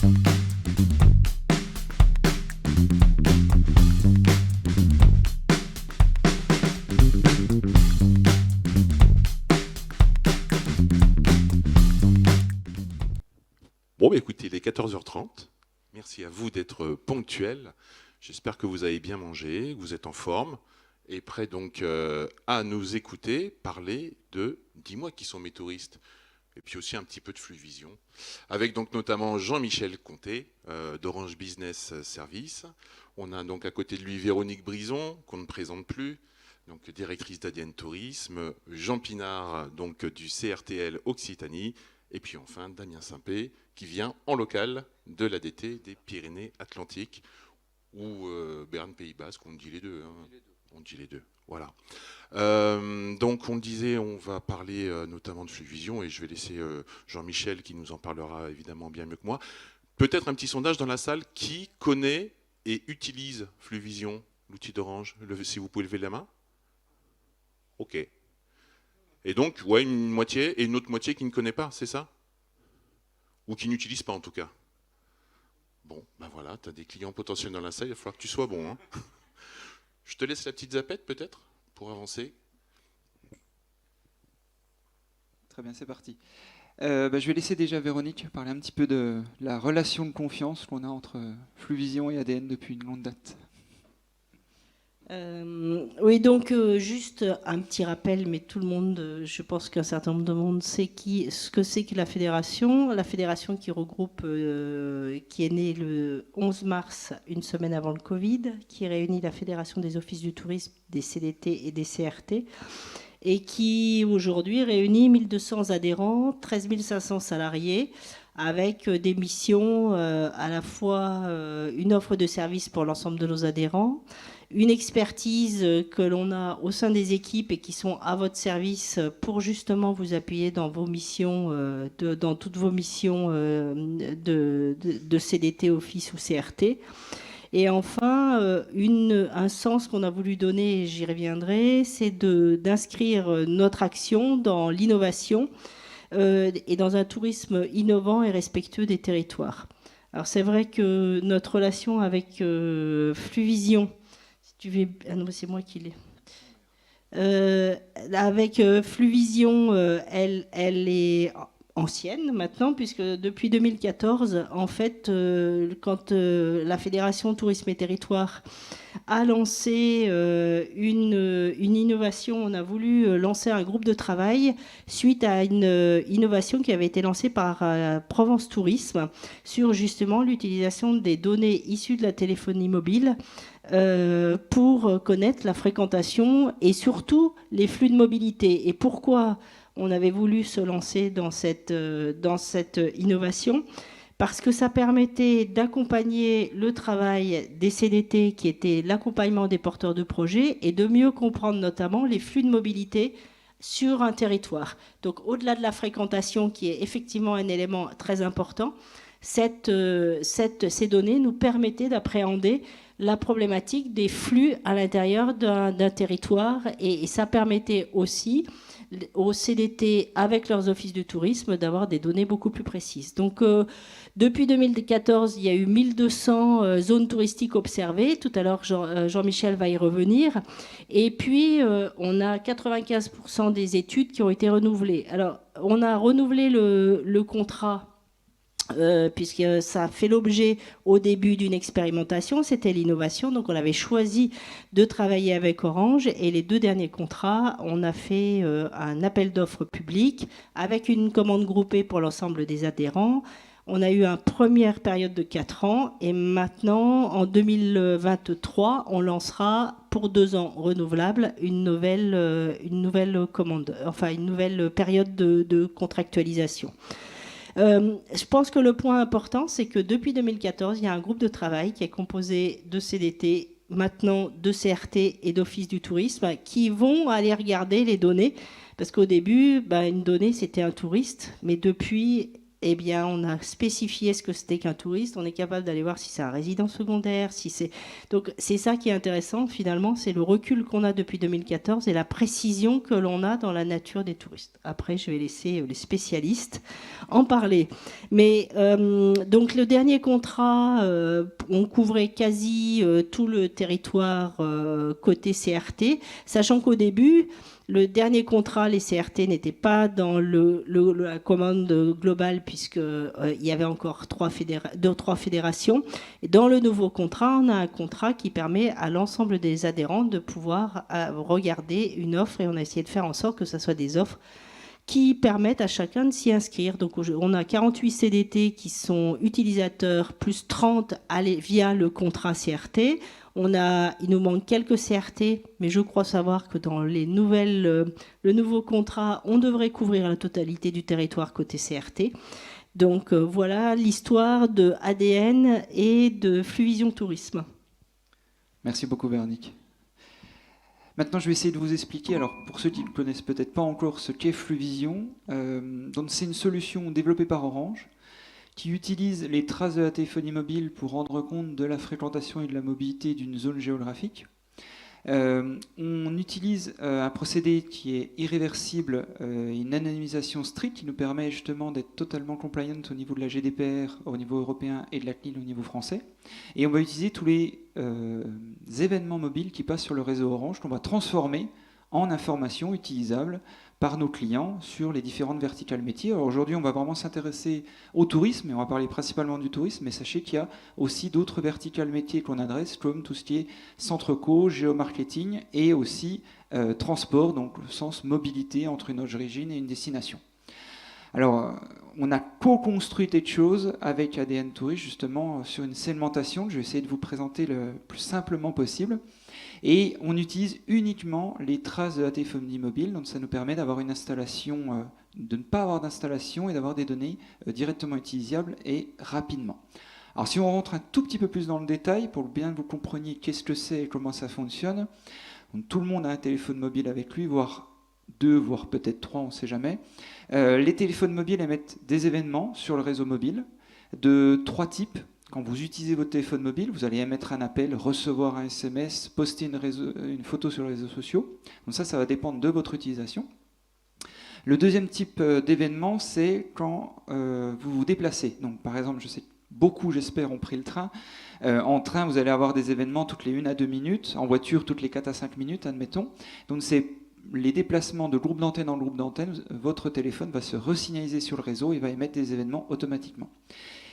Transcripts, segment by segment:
Bon, bah, écoutez, il est 14h30. Merci à vous d'être ponctuels. J'espère que vous avez bien mangé, que vous êtes en forme et prêts donc à nous écouter parler de Dis-moi qui sont mes touristes. Et puis aussi un petit peu de Fluvision, avec donc notamment Jean-Michel Comté d'Orange Business Service. On a donc à côté de lui Véronique Brison, qu'on ne présente plus, donc directrice d'ADN Tourisme, Jean Pinard donc du CRTL Occitanie, et puis enfin Damien Simpé, qui vient en local de l'ADT des Pyrénées-Atlantiques, ou Berne Pays Basque, on dit les deux. Hein. On dit les deux, voilà. Donc on le disait, on va parler notamment de Fluvision, et je vais laisser Jean-Michel qui nous en parlera évidemment bien mieux que moi. Peut-être un petit sondage dans la salle, qui connaît et utilise Fluvision, l'outil d'Orange, si vous pouvez lever la main. Ok. Et donc, ouais, une moitié, et une autre moitié qui ne connaît pas, c'est ça? Ou qui n'utilise pas en tout cas. Bon, ben voilà, tu as des clients potentiels dans la salle, il va falloir que tu sois bon. Hein. Je te laisse la petite zapette peut-être, pour avancer. Très bien, c'est parti. Je vais laisser déjà Véronique parler un petit peu de la relation de confiance qu'on a entre Fluvision et ADN depuis une longue date. Oui, donc juste un petit rappel, mais tout le monde, je pense qu'un certain nombre de monde sait ce que c'est que la fédération. La fédération qui regroupe, qui est née le 11 mars, une semaine avant le Covid, qui réunit la Fédération des offices du tourisme, des CDT et des CRT, et qui aujourd'hui réunit 1200 adhérents, 13 500 salariés, avec des missions à la fois une offre de service pour l'ensemble de nos adhérents, une expertise que l'on a au sein des équipes et qui sont à votre service pour justement vous appuyer dans vos missions, dans toutes vos missions de CDT, Office ou CRT. Et enfin, un sens qu'on a voulu donner, et j'y reviendrai, c'est d'inscrire notre action dans l'innovation et dans un tourisme innovant et respectueux des territoires. Alors c'est vrai que notre relation avec Fluvision, ah non, c'est moi qui l'ai. Avec Fluvision, elle est ancienne maintenant, puisque depuis 2014, en fait, quand la Fédération Tourisme et Territoire a lancé une innovation, on a voulu lancer un groupe de travail suite à une innovation qui avait été lancée par Provence Tourisme sur justement l'utilisation des données issues de la téléphonie mobile pour connaître la fréquentation et surtout les flux de mobilité. Et pourquoi on avait voulu se lancer dans cette innovation? Parce que ça permettait d'accompagner le travail des CDT, qui était l'accompagnement des porteurs de projets, et de mieux comprendre notamment les flux de mobilité sur un territoire. Donc au-delà de la fréquentation, qui est effectivement un élément très important, ces données nous permettaient d'appréhender la problématique des flux à l'intérieur d'un territoire, et ça permettait aussi aux CDT, avec leurs offices de tourisme, d'avoir des données beaucoup plus précises. Donc, depuis 2014, il y a eu 1200 zones touristiques observées. Tout à l'heure, Jean-Michel va y revenir. Et puis, on a 95% des études qui ont été renouvelées. Alors, on a renouvelé le contrat puisque ça a fait l'objet au début d'une expérimentation, c'était l'innovation. Donc on avait choisi de travailler avec Orange, et les 2 derniers contrats, on a fait un appel d'offres public avec une commande groupée pour l'ensemble des adhérents. On a eu une première période de 4 ans, et maintenant, en 2023, on lancera pour 2 ans renouvelables une nouvelle commande, enfin une nouvelle période de contractualisation. Je pense que le point important, c'est que depuis 2014, il y a un groupe de travail qui est composé de CDT, maintenant de CRT et d'Office du tourisme, qui vont aller regarder les données. Parce qu'au début, une donnée, c'était un touriste. Mais depuis, eh bien, on a spécifié ce que c'était qu'un touriste. On est capable d'aller voir si c'est un résident secondaire, si c'est... Donc, c'est ça qui est intéressant, finalement, c'est le recul qu'on a depuis 2014 et la précision que l'on a dans la nature des touristes. Après, je vais laisser les spécialistes en parler. Mais, donc, le dernier contrat, on couvrait quasi tout le territoire côté CRT, sachant qu'au début... Le dernier contrat, les CRT n'étaient pas dans la commande globale puisqu'il y avait encore trois fédérations. Et dans le nouveau contrat, on a un contrat qui permet à l'ensemble des adhérents de pouvoir regarder une offre et on a essayé de faire en sorte que ce soit des offres qui permettent à chacun de s'y inscrire. Donc on a 48 CDT qui sont utilisateurs, plus 30 via le contrat CRT. Il nous manque quelques CRT, mais je crois savoir que dans le nouveau contrat, on devrait couvrir la totalité du territoire côté CRT. Donc voilà l'histoire de ADN et de Fluvision Tourisme. Merci beaucoup, Véronique. Maintenant, je vais essayer de vous expliquer, alors pour ceux qui ne connaissent peut-être pas encore ce qu'est Fluvision, donc c'est une solution développée par Orange qui utilise les traces de la téléphonie mobile pour rendre compte de la fréquentation et de la mobilité d'une zone géographique. On utilise un procédé qui est irréversible, une anonymisation stricte qui nous permet justement d'être totalement compliant au niveau de la GDPR au niveau européen et de la CNIL au niveau français. Et on va utiliser tous les événements mobiles qui passent sur le réseau Orange qu'on va transformer en informations utilisables par nos clients sur les différentes verticales métiers. Alors aujourd'hui, on va vraiment s'intéresser au tourisme, et on va parler principalement du tourisme, mais sachez qu'il y a aussi d'autres verticales métiers qu'on adresse, comme tout ce qui est centre co, géomarketing, et aussi transport, donc le sens mobilité entre une origine et une destination. Alors, on a co-construit des choses avec ADN Tourist, justement, sur une segmentation que je vais essayer de vous présenter le plus simplement possible. Et on utilise uniquement les traces de la téléphonie mobile, donc ça nous permet d'avoir une installation, de ne pas avoir d'installation et d'avoir des données directement utilisables et rapidement. Alors si on rentre un tout petit peu plus dans le détail, pour bien que vous compreniez qu'est-ce que c'est et comment ça fonctionne, donc tout le monde a un téléphone mobile avec lui, voire 2, voire peut-être 3, on ne sait jamais. Les téléphones mobiles émettent des événements sur le réseau mobile de 3 types. Quand vous utilisez votre téléphone mobile, vous allez émettre un appel, recevoir un SMS, poster une photo sur les réseaux sociaux. Donc ça va dépendre de votre utilisation. Le deuxième type d'événement, c'est quand vous vous déplacez. Donc par exemple, je sais que beaucoup, j'espère, ont pris le train. En train, vous allez avoir des événements toutes les 1 à 2 minutes. En voiture, toutes les 4 à 5 minutes, admettons. Donc c'est les déplacements de groupe d'antenne en groupe d'antenne. Votre téléphone va se resignaliser sur le réseau et va émettre des événements automatiquement.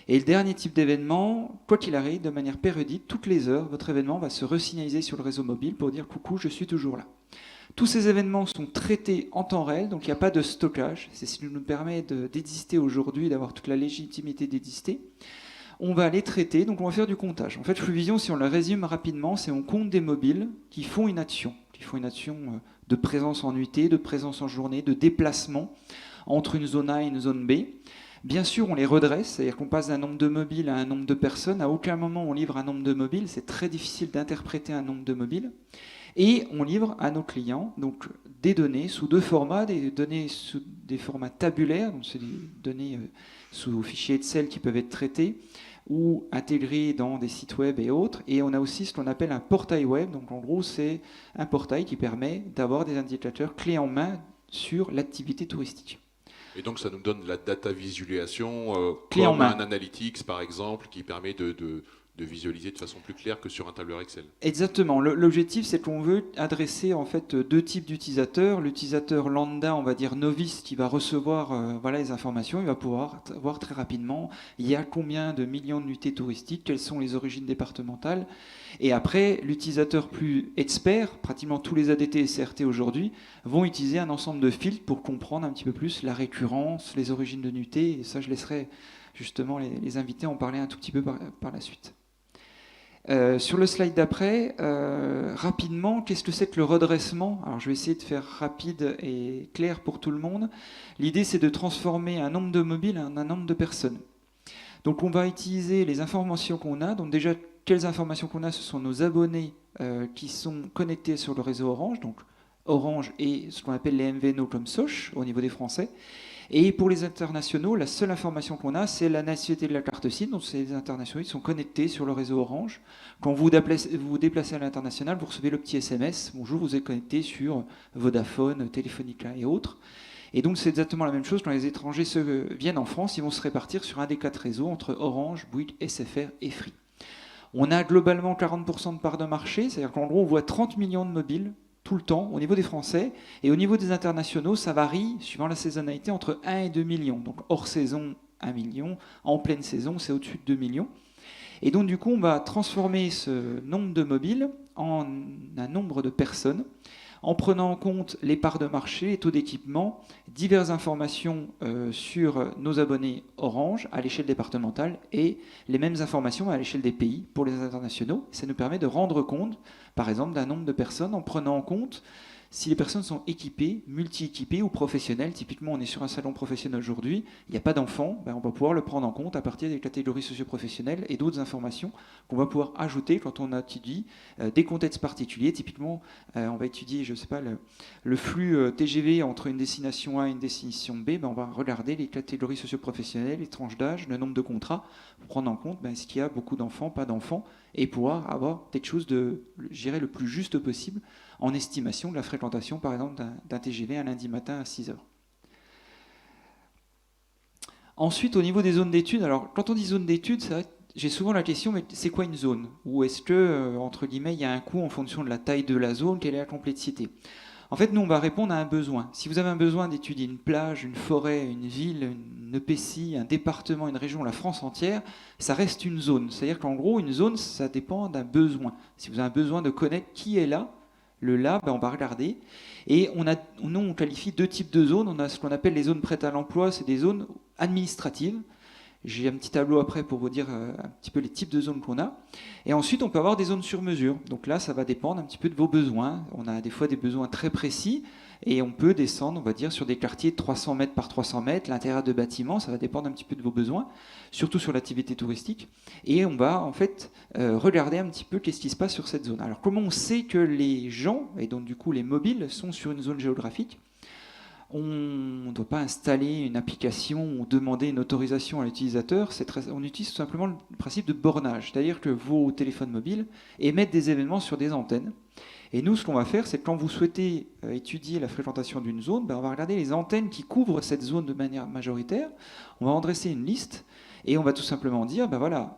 Et le dernier type d'événement, quoi qu'il arrive, de manière périodique, toutes les heures, votre événement va se resignaliser sur le réseau mobile pour dire « Coucou, je suis toujours là ». Tous ces événements sont traités en temps réel, donc il n'y a pas de stockage. C'est ce qui nous permet d'exister aujourd'hui, d'avoir toute la légitimité d'exister. On va les traiter, donc on va faire du comptage. En fait, Fluvision, si on le résume rapidement, c'est on compte des mobiles qui font une action de présence en nuitée, de présence en journée, de déplacement entre une zone A et une zone B. Bien sûr, on les redresse, c'est-à-dire qu'on passe d'un nombre de mobiles à un nombre de personnes. À aucun moment, on livre un nombre de mobiles. C'est très difficile d'interpréter un nombre de mobiles. Et on livre à nos clients donc, des données sous 2 formats, des données sous des formats tabulaires, donc c'est des données sous fichiers Excel qui peuvent être traitées ou intégrées dans des sites web et autres. Et on a aussi ce qu'on appelle un portail web. Donc en gros, c'est un portail qui permet d'avoir des indicateurs clés en main sur l'activité touristique. Et donc ça nous donne de la data visualisation, clé en comme main. un analytics par exemple, qui permet de visualiser de façon plus claire que sur un tableur Excel. Exactement. L'objectif, c'est qu'on veut adresser en fait 2 types d'utilisateurs. L'utilisateur lambda, on va dire novice, qui va recevoir les informations. Il va pouvoir voir très rapidement il y a combien de millions de nuitées touristiques, quelles sont les origines départementales. Et après, l'utilisateur plus expert, pratiquement tous les ADT et CRT aujourd'hui, vont utiliser un ensemble de filtres pour comprendre un petit peu plus la récurrence, les origines de nuitées. Et ça, je laisserai justement les invités en parler un tout petit peu par la suite. Sur le slide d'après, rapidement, qu'est-ce que c'est que le redressement? Alors je vais essayer de faire rapide et clair pour tout le monde. L'idée, c'est de transformer un nombre de mobiles en un nombre de personnes. Donc on va utiliser les informations qu'on a. Donc déjà, quelles informations qu'on a? Ce sont nos abonnés qui sont connectés sur le réseau Orange. Donc Orange et ce qu'on appelle les MVNO comme Soch au niveau des Français. Et pour les internationaux, la seule information qu'on a, c'est la nationalité de la carte SIM. Donc ces internationaux, ils sont connectés sur le réseau Orange. Quand vous vous déplacez à l'international, vous recevez le petit SMS. Bonjour, vous êtes connecté sur Vodafone, Telefonica et autres. Et donc c'est exactement la même chose quand les étrangers viennent en France, ils vont se répartir sur un des 4 réseaux entre Orange, Bouygues, SFR et Free. On a globalement 40% de part de marché, c'est-à-dire qu'en gros on voit 30 millions de mobiles tout le temps au niveau des Français, et au niveau des internationaux, ça varie, suivant la saisonnalité, entre 1 et 2 millions. Donc hors saison, 1 million, en pleine saison, c'est au-dessus de 2 millions. Et donc du coup, on va transformer ce nombre de mobiles en un nombre de personnes, en prenant en compte les parts de marché, les taux d'équipement, diverses informations sur nos abonnés Orange à l'échelle départementale et les mêmes informations à l'échelle des pays pour les internationaux. Ça nous permet de rendre compte, par exemple, d'un nombre de personnes en prenant en compte si les personnes sont équipées, multi-équipées ou professionnelles. Typiquement, on est sur un salon professionnel aujourd'hui, il n'y a pas d'enfants, on va pouvoir le prendre en compte à partir des catégories socio-professionnelles et d'autres informations qu'on va pouvoir ajouter quand on étudie des contextes particuliers. Typiquement, on va étudier, je sais pas, le flux TGV entre une destination A et une destination B, on va regarder les catégories socio-professionnelles, les tranches d'âge, le nombre de contrats, pour prendre en compte est-ce qu'il y a beaucoup d'enfants, pas d'enfants, et pouvoir avoir quelque chose de, je dirais, le plus juste possible en estimation de la fréquentation, par exemple, d'un TGV un lundi matin à 6h. Ensuite, au niveau des zones d'études, alors quand on dit zone d'études, j'ai souvent la question, mais c'est quoi une zone? Ou est-ce que, entre guillemets, il y a un coût en fonction de la taille de la zone, quelle est la complexité? En fait, nous, on va répondre à un besoin. Si vous avez un besoin d'étudier une plage, une forêt, une ville, une EPCI, un département, une région, la France entière, ça reste une zone. C'est-à-dire qu'en gros, une zone, ça dépend d'un besoin. Si vous avez un besoin de connaître qui est là, le là, on va regarder. Et nous, on qualifie 2 types de zones. On a ce qu'on appelle les zones prêtes à l'emploi, c'est des zones administratives. J'ai un petit tableau après pour vous dire un petit peu les types de zones qu'on a. Et ensuite, on peut avoir des zones sur mesure. Donc là, ça va dépendre un petit peu de vos besoins. On a des fois des besoins très précis et on peut descendre, on va dire, sur des quartiers de 300 mètres par 300 mètres, l'intérieur de bâtiments, ça va dépendre un petit peu de vos besoins, surtout sur l'activité touristique. Et on va en fait regarder un petit peu qu'est-ce qui se passe sur cette zone. Alors comment on sait que les gens, et donc du coup les mobiles, sont sur une zone géographique ? On ne doit pas installer une application ou demander une autorisation à l'utilisateur. On utilise tout simplement le principe de bornage, c'est-à-dire que vos téléphones mobiles émettent des événements sur des antennes. Et nous, ce qu'on va faire, c'est que quand vous souhaitez étudier la fréquentation d'une zone, on va regarder les antennes qui couvrent cette zone de manière majoritaire. On va en dresser une liste et on va tout simplement dire, voilà,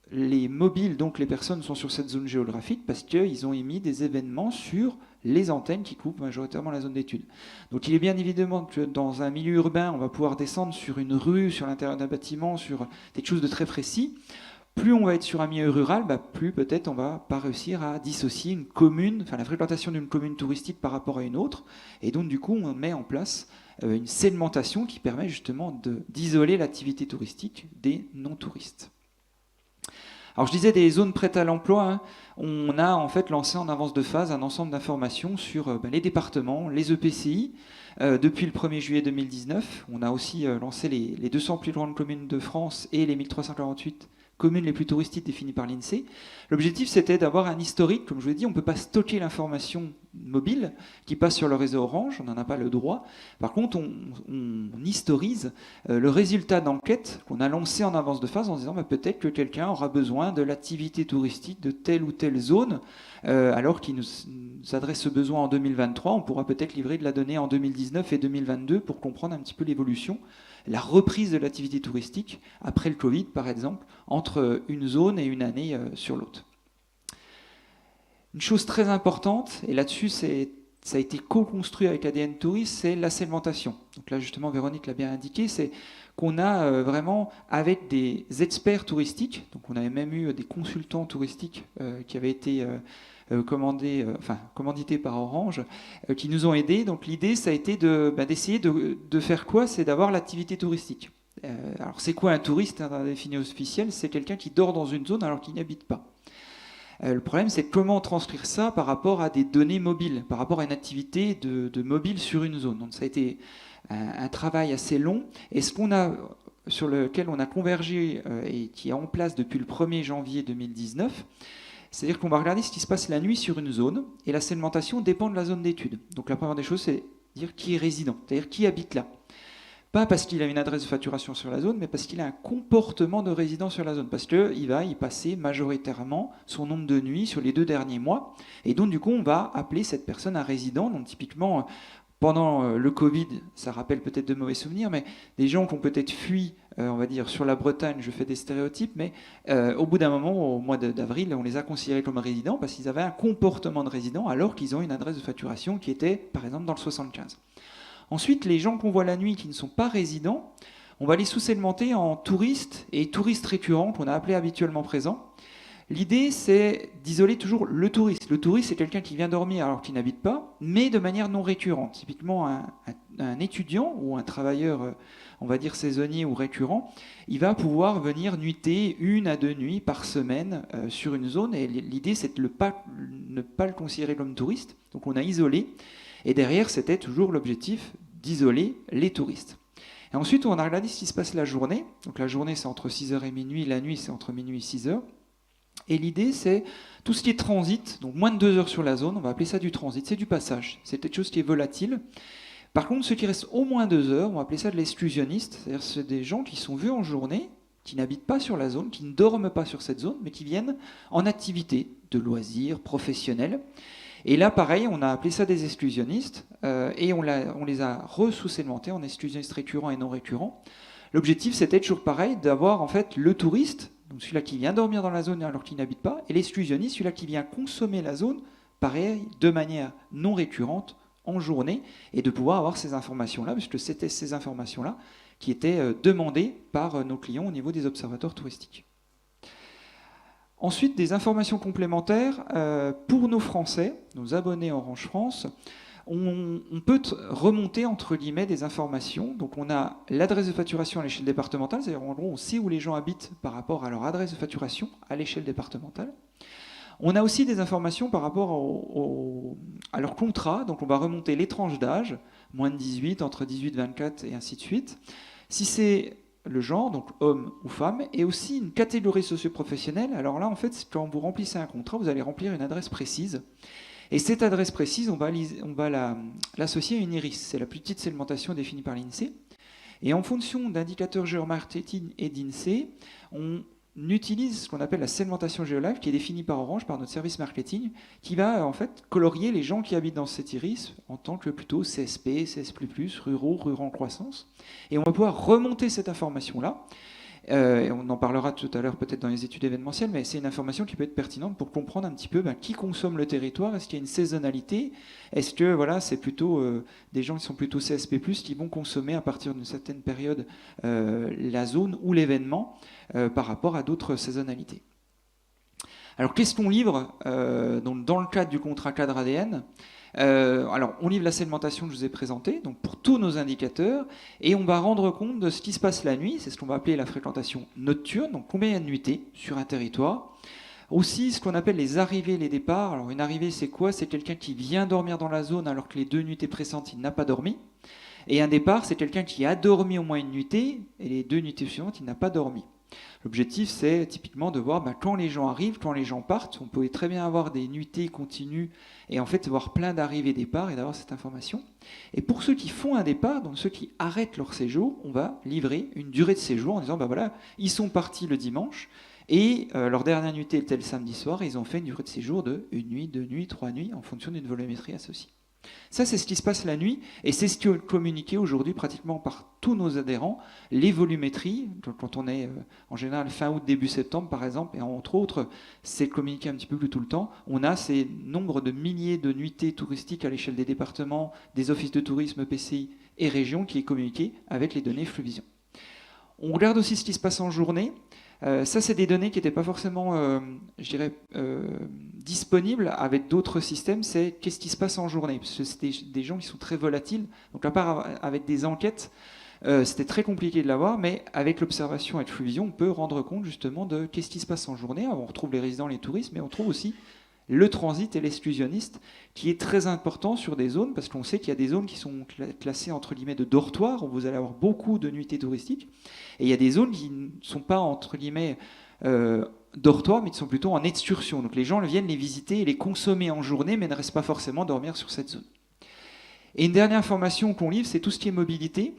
les mobiles, donc les personnes, sont sur cette zone géographique parce qu'ils ont émis des événements sur les antennes qui couvrent majoritairement la zone d'étude. Donc il est bien évidemment que dans un milieu urbain, on va pouvoir descendre sur une rue, sur l'intérieur d'un bâtiment, sur quelque chose de très précis. Plus on va être sur un milieu rural, plus peut-être on va pas réussir à dissocier une commune, la fréquentation d'une commune touristique par rapport à une autre. Et donc du coup, on met en place une segmentation qui permet justement d'isoler l'activité touristique des non-touristes. Alors je disais des zones prêtes à l'emploi, on a en fait lancé en avance de phase un ensemble d'informations sur les départements, les EPCI. Depuis le 1er juillet 2019, on a aussi lancé les 200 plus grandes communes de France et les 1348 communes les plus touristiques définies par l'INSEE. L'objectif, c'était d'avoir un historique. Comme je vous l'ai dit, on ne peut pas stocker l'information mobile qui passe sur le réseau Orange, on n'en a pas le droit. Par contre, on historise le résultat d'enquête qu'on a lancé en avance de phase en disant peut-être que quelqu'un aura besoin de l'activité touristique de telle ou telle zone, alors qu'il nous adresse ce besoin en 2023. On pourra peut-être livrer de la donnée en 2019 et 2022 pour comprendre un petit peu l'évolution, la reprise de l'activité touristique après le Covid, par exemple, entre une zone et une année sur l'autre. Une chose très importante, et là-dessus ça a été co-construit avec ADN Tourist, c'est la segmentation. Donc là justement Véronique l'a bien indiqué, c'est qu'on a vraiment avec des experts touristiques, donc on avait même eu des consultants touristiques qui avaient été commandités par Orange, qui nous ont aidés. Donc l'idée ça a été d'essayer de faire quoi? C'est d'avoir l'activité touristique. Alors c'est quoi un touriste dans la définition officielle? C'est quelqu'un qui dort dans une zone alors qu'il n'y habite pas. Le problème, c'est comment transcrire ça par rapport à des données mobiles, par rapport à une activité de mobile sur une zone. Donc ça a été un travail assez long. Et sur lequel on a convergé et qui est en place depuis le 1er janvier 2019, c'est-à-dire qu'on va regarder ce qui se passe la nuit sur une zone, et la segmentation dépend de la zone d'étude. Donc la première des choses, c'est dire qui est résident, c'est-à-dire qui habite là. Pas parce qu'il a une adresse de facturation sur la zone, mais parce qu'il a un comportement de résident sur la zone. Parce qu'il va y passer majoritairement son nombre de nuits sur les 2 derniers mois. Et donc, du coup, on va appeler cette personne un résident. Donc, typiquement, pendant le Covid, ça rappelle peut-être de mauvais souvenirs, mais des gens qui ont peut-être fui, on va dire, sur la Bretagne, je fais des stéréotypes, mais au bout d'un moment, au mois d'avril, on les a considérés comme résidents parce qu'ils avaient un comportement de résident alors qu'ils ont une adresse de facturation qui était, par exemple, dans le 75. Ensuite, les gens qu'on voit la nuit qui ne sont pas résidents, on va les sous-segmenter en touristes et touristes récurrents qu'on a appelés habituellement présents. L'idée, c'est d'isoler toujours le touriste. Le touriste, c'est quelqu'un qui vient dormir alors qu'il n'habite pas, mais de manière non récurrente. Typiquement, un étudiant ou un travailleur, on va dire saisonnier ou récurrent, il va pouvoir venir nuiter 1 à 2 nuits par semaine sur une zone. Et l'idée, c'est de ne pas le considérer comme touriste. Donc on a isolé. Et derrière, c'était toujours l'objectif d'isoler les touristes. Et ensuite, on a regardé ce qui se passe la journée. Donc la journée, c'est entre 6h et minuit. La nuit, c'est entre minuit et 6h. Et l'idée, c'est tout ce qui est transit, donc moins de 2 heures sur la zone, on va appeler ça du transit, c'est du passage. C'est quelque chose qui est volatile. Par contre, ceux qui restent au moins 2 heures, on va appeler ça de l'exclusionniste. C'est-à-dire c'est des gens qui sont vus en journée, qui n'habitent pas sur la zone, qui ne dorment pas sur cette zone, mais qui viennent en activité de loisirs professionnels. Et là, pareil, on a appelé ça des exclusionnistes et on les a re-sous-segmentés en exclusionnistes récurrents et non récurrents. L'objectif, c'était toujours pareil, d'avoir en fait le touriste, donc celui-là qui vient dormir dans la zone alors qu'il n'habite pas, et l'exclusionniste, celui-là qui vient consommer la zone, pareil, de manière non récurrente, en journée, et de pouvoir avoir ces informations-là, puisque c'était ces informations-là qui étaient demandées par nos clients au niveau des observateurs touristiques. Ensuite, des informations complémentaires pour nos Français, nos abonnés Orange France. On peut remonter entre guillemets des informations. Donc on a l'adresse de facturation à l'échelle départementale, c'est-à-dire en gros on sait où les gens habitent par rapport à leur adresse de facturation à l'échelle départementale. On a aussi des informations par rapport à leur contrat, donc on va remonter les tranches d'âge, moins de 18, entre 18 et 24 et ainsi de suite. Si c'est le genre, donc homme ou femme, et aussi une catégorie socio-professionnelle. Alors là, en fait, quand vous remplissez un contrat, vous allez remplir une adresse précise. Et cette adresse précise, on va l'associer à une IRIS. C'est la plus petite segmentation définie par l'INSEE. Et en fonction d'indicateurs géomarketing et d'INSEE, on utilise ce qu'on appelle la segmentation géolive, qui est définie par Orange, par notre service marketing, qui va en fait colorier les gens qui habitent dans cette IRIS en tant que plutôt CSP, CS++, ruraux en croissance. Et on va pouvoir remonter cette information-là. Et on en parlera tout à l'heure peut-être dans les études événementielles, mais c'est une information qui peut être pertinente pour comprendre un petit peu qui consomme le territoire. Est-ce qu'il y a une saisonnalité? Est-ce que voilà, c'est plutôt des gens qui sont plutôt CSP+, qui vont consommer à partir d'une certaine période la zone ou l'événement par rapport à d'autres saisonnalités? Alors qu'est-ce qu'on livre donc, dans le cadre du contrat cadre ADN? Alors, on livre la segmentation que je vous ai présentée, donc pour tous nos indicateurs, et on va rendre compte de ce qui se passe la nuit, c'est ce qu'on va appeler la fréquentation nocturne, donc combien il y a de nuitées sur un territoire. Aussi, ce qu'on appelle les arrivées et les départs. Alors, une arrivée, c'est quoi? C'est quelqu'un qui vient dormir dans la zone alors que les 2 nuitées précédentes, il n'a pas dormi. Et un départ, c'est quelqu'un qui a dormi au moins une nuitée, et les 2 nuitées suivantes, il n'a pas dormi. L'objectif, c'est typiquement de voir quand les gens arrivent, quand les gens partent. On peut très bien avoir des nuitées continues et en fait voir plein d'arrivées et départs et d'avoir cette information. Et pour ceux qui font un départ, donc ceux qui arrêtent leur séjour, on va livrer une durée de séjour en disant voilà, ils sont partis le dimanche et leur dernière nuitée était le samedi soir et ils ont fait une durée de séjour de 1 nuit, 2 nuits, 3 nuits en fonction d'une volumétrie associée. Ça, c'est ce qui se passe la nuit, et c'est ce qui est communiqué aujourd'hui pratiquement par tous nos adhérents, les volumétries, quand on est en général fin août, début septembre par exemple, et entre autres, c'est communiqué un petit peu plus tout le temps, on a ces nombres de milliers de nuitées touristiques à l'échelle des départements, des offices de tourisme, PCI et régions qui est communiqué avec les données Fluvision. On regarde aussi ce qui se passe en journée. Ça, c'est des données qui n'étaient pas forcément, disponibles avec d'autres systèmes. C'est qu'est-ce qui se passe en journée, parce que c'est des gens qui sont très volatiles. Donc, à part avec des enquêtes, c'était très compliqué de l'avoir, mais avec l'observation avec Fluvision, on peut rendre compte justement de qu'est-ce qui se passe en journée. Alors, on retrouve les résidents, les touristes, mais on trouve aussi le transit et l'exclusionniste, qui est très important sur des zones, parce qu'on sait qu'il y a des zones qui sont classées entre guillemets de dortoirs, où vous allez avoir beaucoup de nuitées touristiques, et il y a des zones qui ne sont pas entre guillemets dortoirs, mais qui sont plutôt en excursion. Donc les gens viennent les visiter et les consommer en journée, mais ne restent pas forcément dormir sur cette zone. Et une dernière information qu'on livre, c'est tout ce qui est mobilité.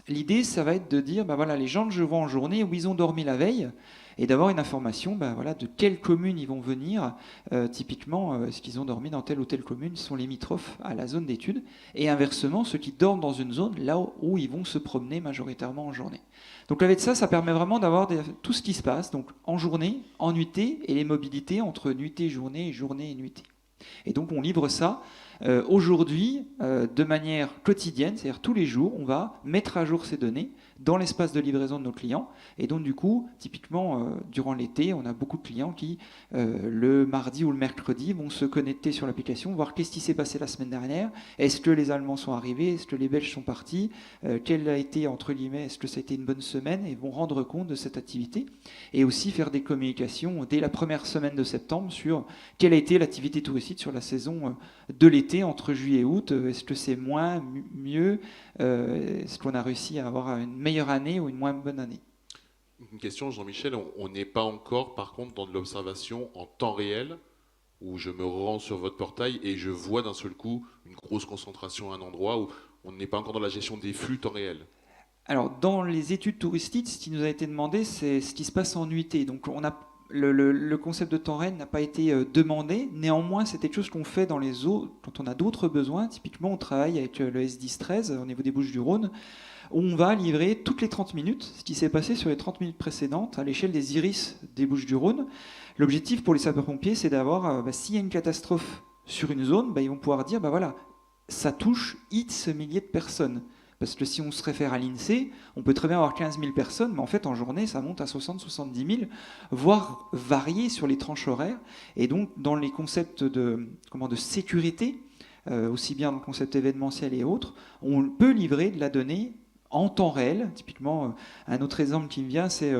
L'idée, ça va être de dire, voilà, les gens que je vois en journée, où ils ont dormi la veille, et d'avoir une information voilà, de quelle commune ils vont venir. Typiquement, est-ce qu'ils ont dormi dans telle ou telle commune sont limitrophes à la zone d'étude. Et inversement, ceux qui dorment dans une zone, là où ils vont se promener majoritairement en journée. Donc avec ça permet vraiment d'avoir tout ce qui se passe, donc en journée, en nuitée, et les mobilités entre nuitée, journée et nuitée. Et donc on livre ça aujourd'hui de manière quotidienne, c'est-à-dire tous les jours, on va mettre à jour ces données dans l'espace de livraison de nos clients. Et donc du coup, typiquement, durant l'été, on a beaucoup de clients qui, le mardi ou le mercredi, vont se connecter sur l'application, voir qu'est-ce qui s'est passé la semaine dernière, est-ce que les Allemands sont arrivés, est-ce que les Belges sont partis, quelle a été, entre guillemets, est-ce que ça a été une bonne semaine, et vont rendre compte de cette activité. Et aussi faire des communications dès la première semaine de septembre sur quelle a été l'activité touristique sur la saison de l'été, entre juillet et août. Est-ce que c'est moins, mieux, est-ce qu'on a réussi à avoir une meilleure année ou une moins bonne année? Une question, Jean-Michel, on n'est pas encore, par contre, dans de l'observation en temps réel, où je me rends sur votre portail et je vois d'un seul coup une grosse concentration à un endroit, où on n'est pas encore dans la gestion des flux temps réel. Alors, dans les études touristiques, ce qui nous a été demandé, c'est ce qui se passe en nuitée. Donc, le concept de temps réel n'a pas été demandé. Néanmoins, c'est quelque chose qu'on fait dans les eaux quand on a d'autres besoins. Typiquement, on travaille avec le S10-13 au niveau des Bouches-du-Rhône, où on va livrer toutes les 30 minutes ce qui s'est passé sur les 30 minutes précédentes à l'échelle des iris des Bouches-du-Rhône. L'objectif pour les sapeurs-pompiers, c'est d'avoir, s'il y a une catastrophe sur une zone, ils vont pouvoir dire, voilà, ça touche X milliers de personnes. Parce que si on se réfère à l'INSEE, on peut très bien avoir 15 000 personnes, mais en fait, en journée, ça monte à 60-70 000, voire varier sur les tranches horaires. Et donc, dans les concepts de sécurité, aussi bien dans le concept événementiel et autres, on peut livrer de la donnée en temps réel. Typiquement, un autre exemple qui me vient, c'est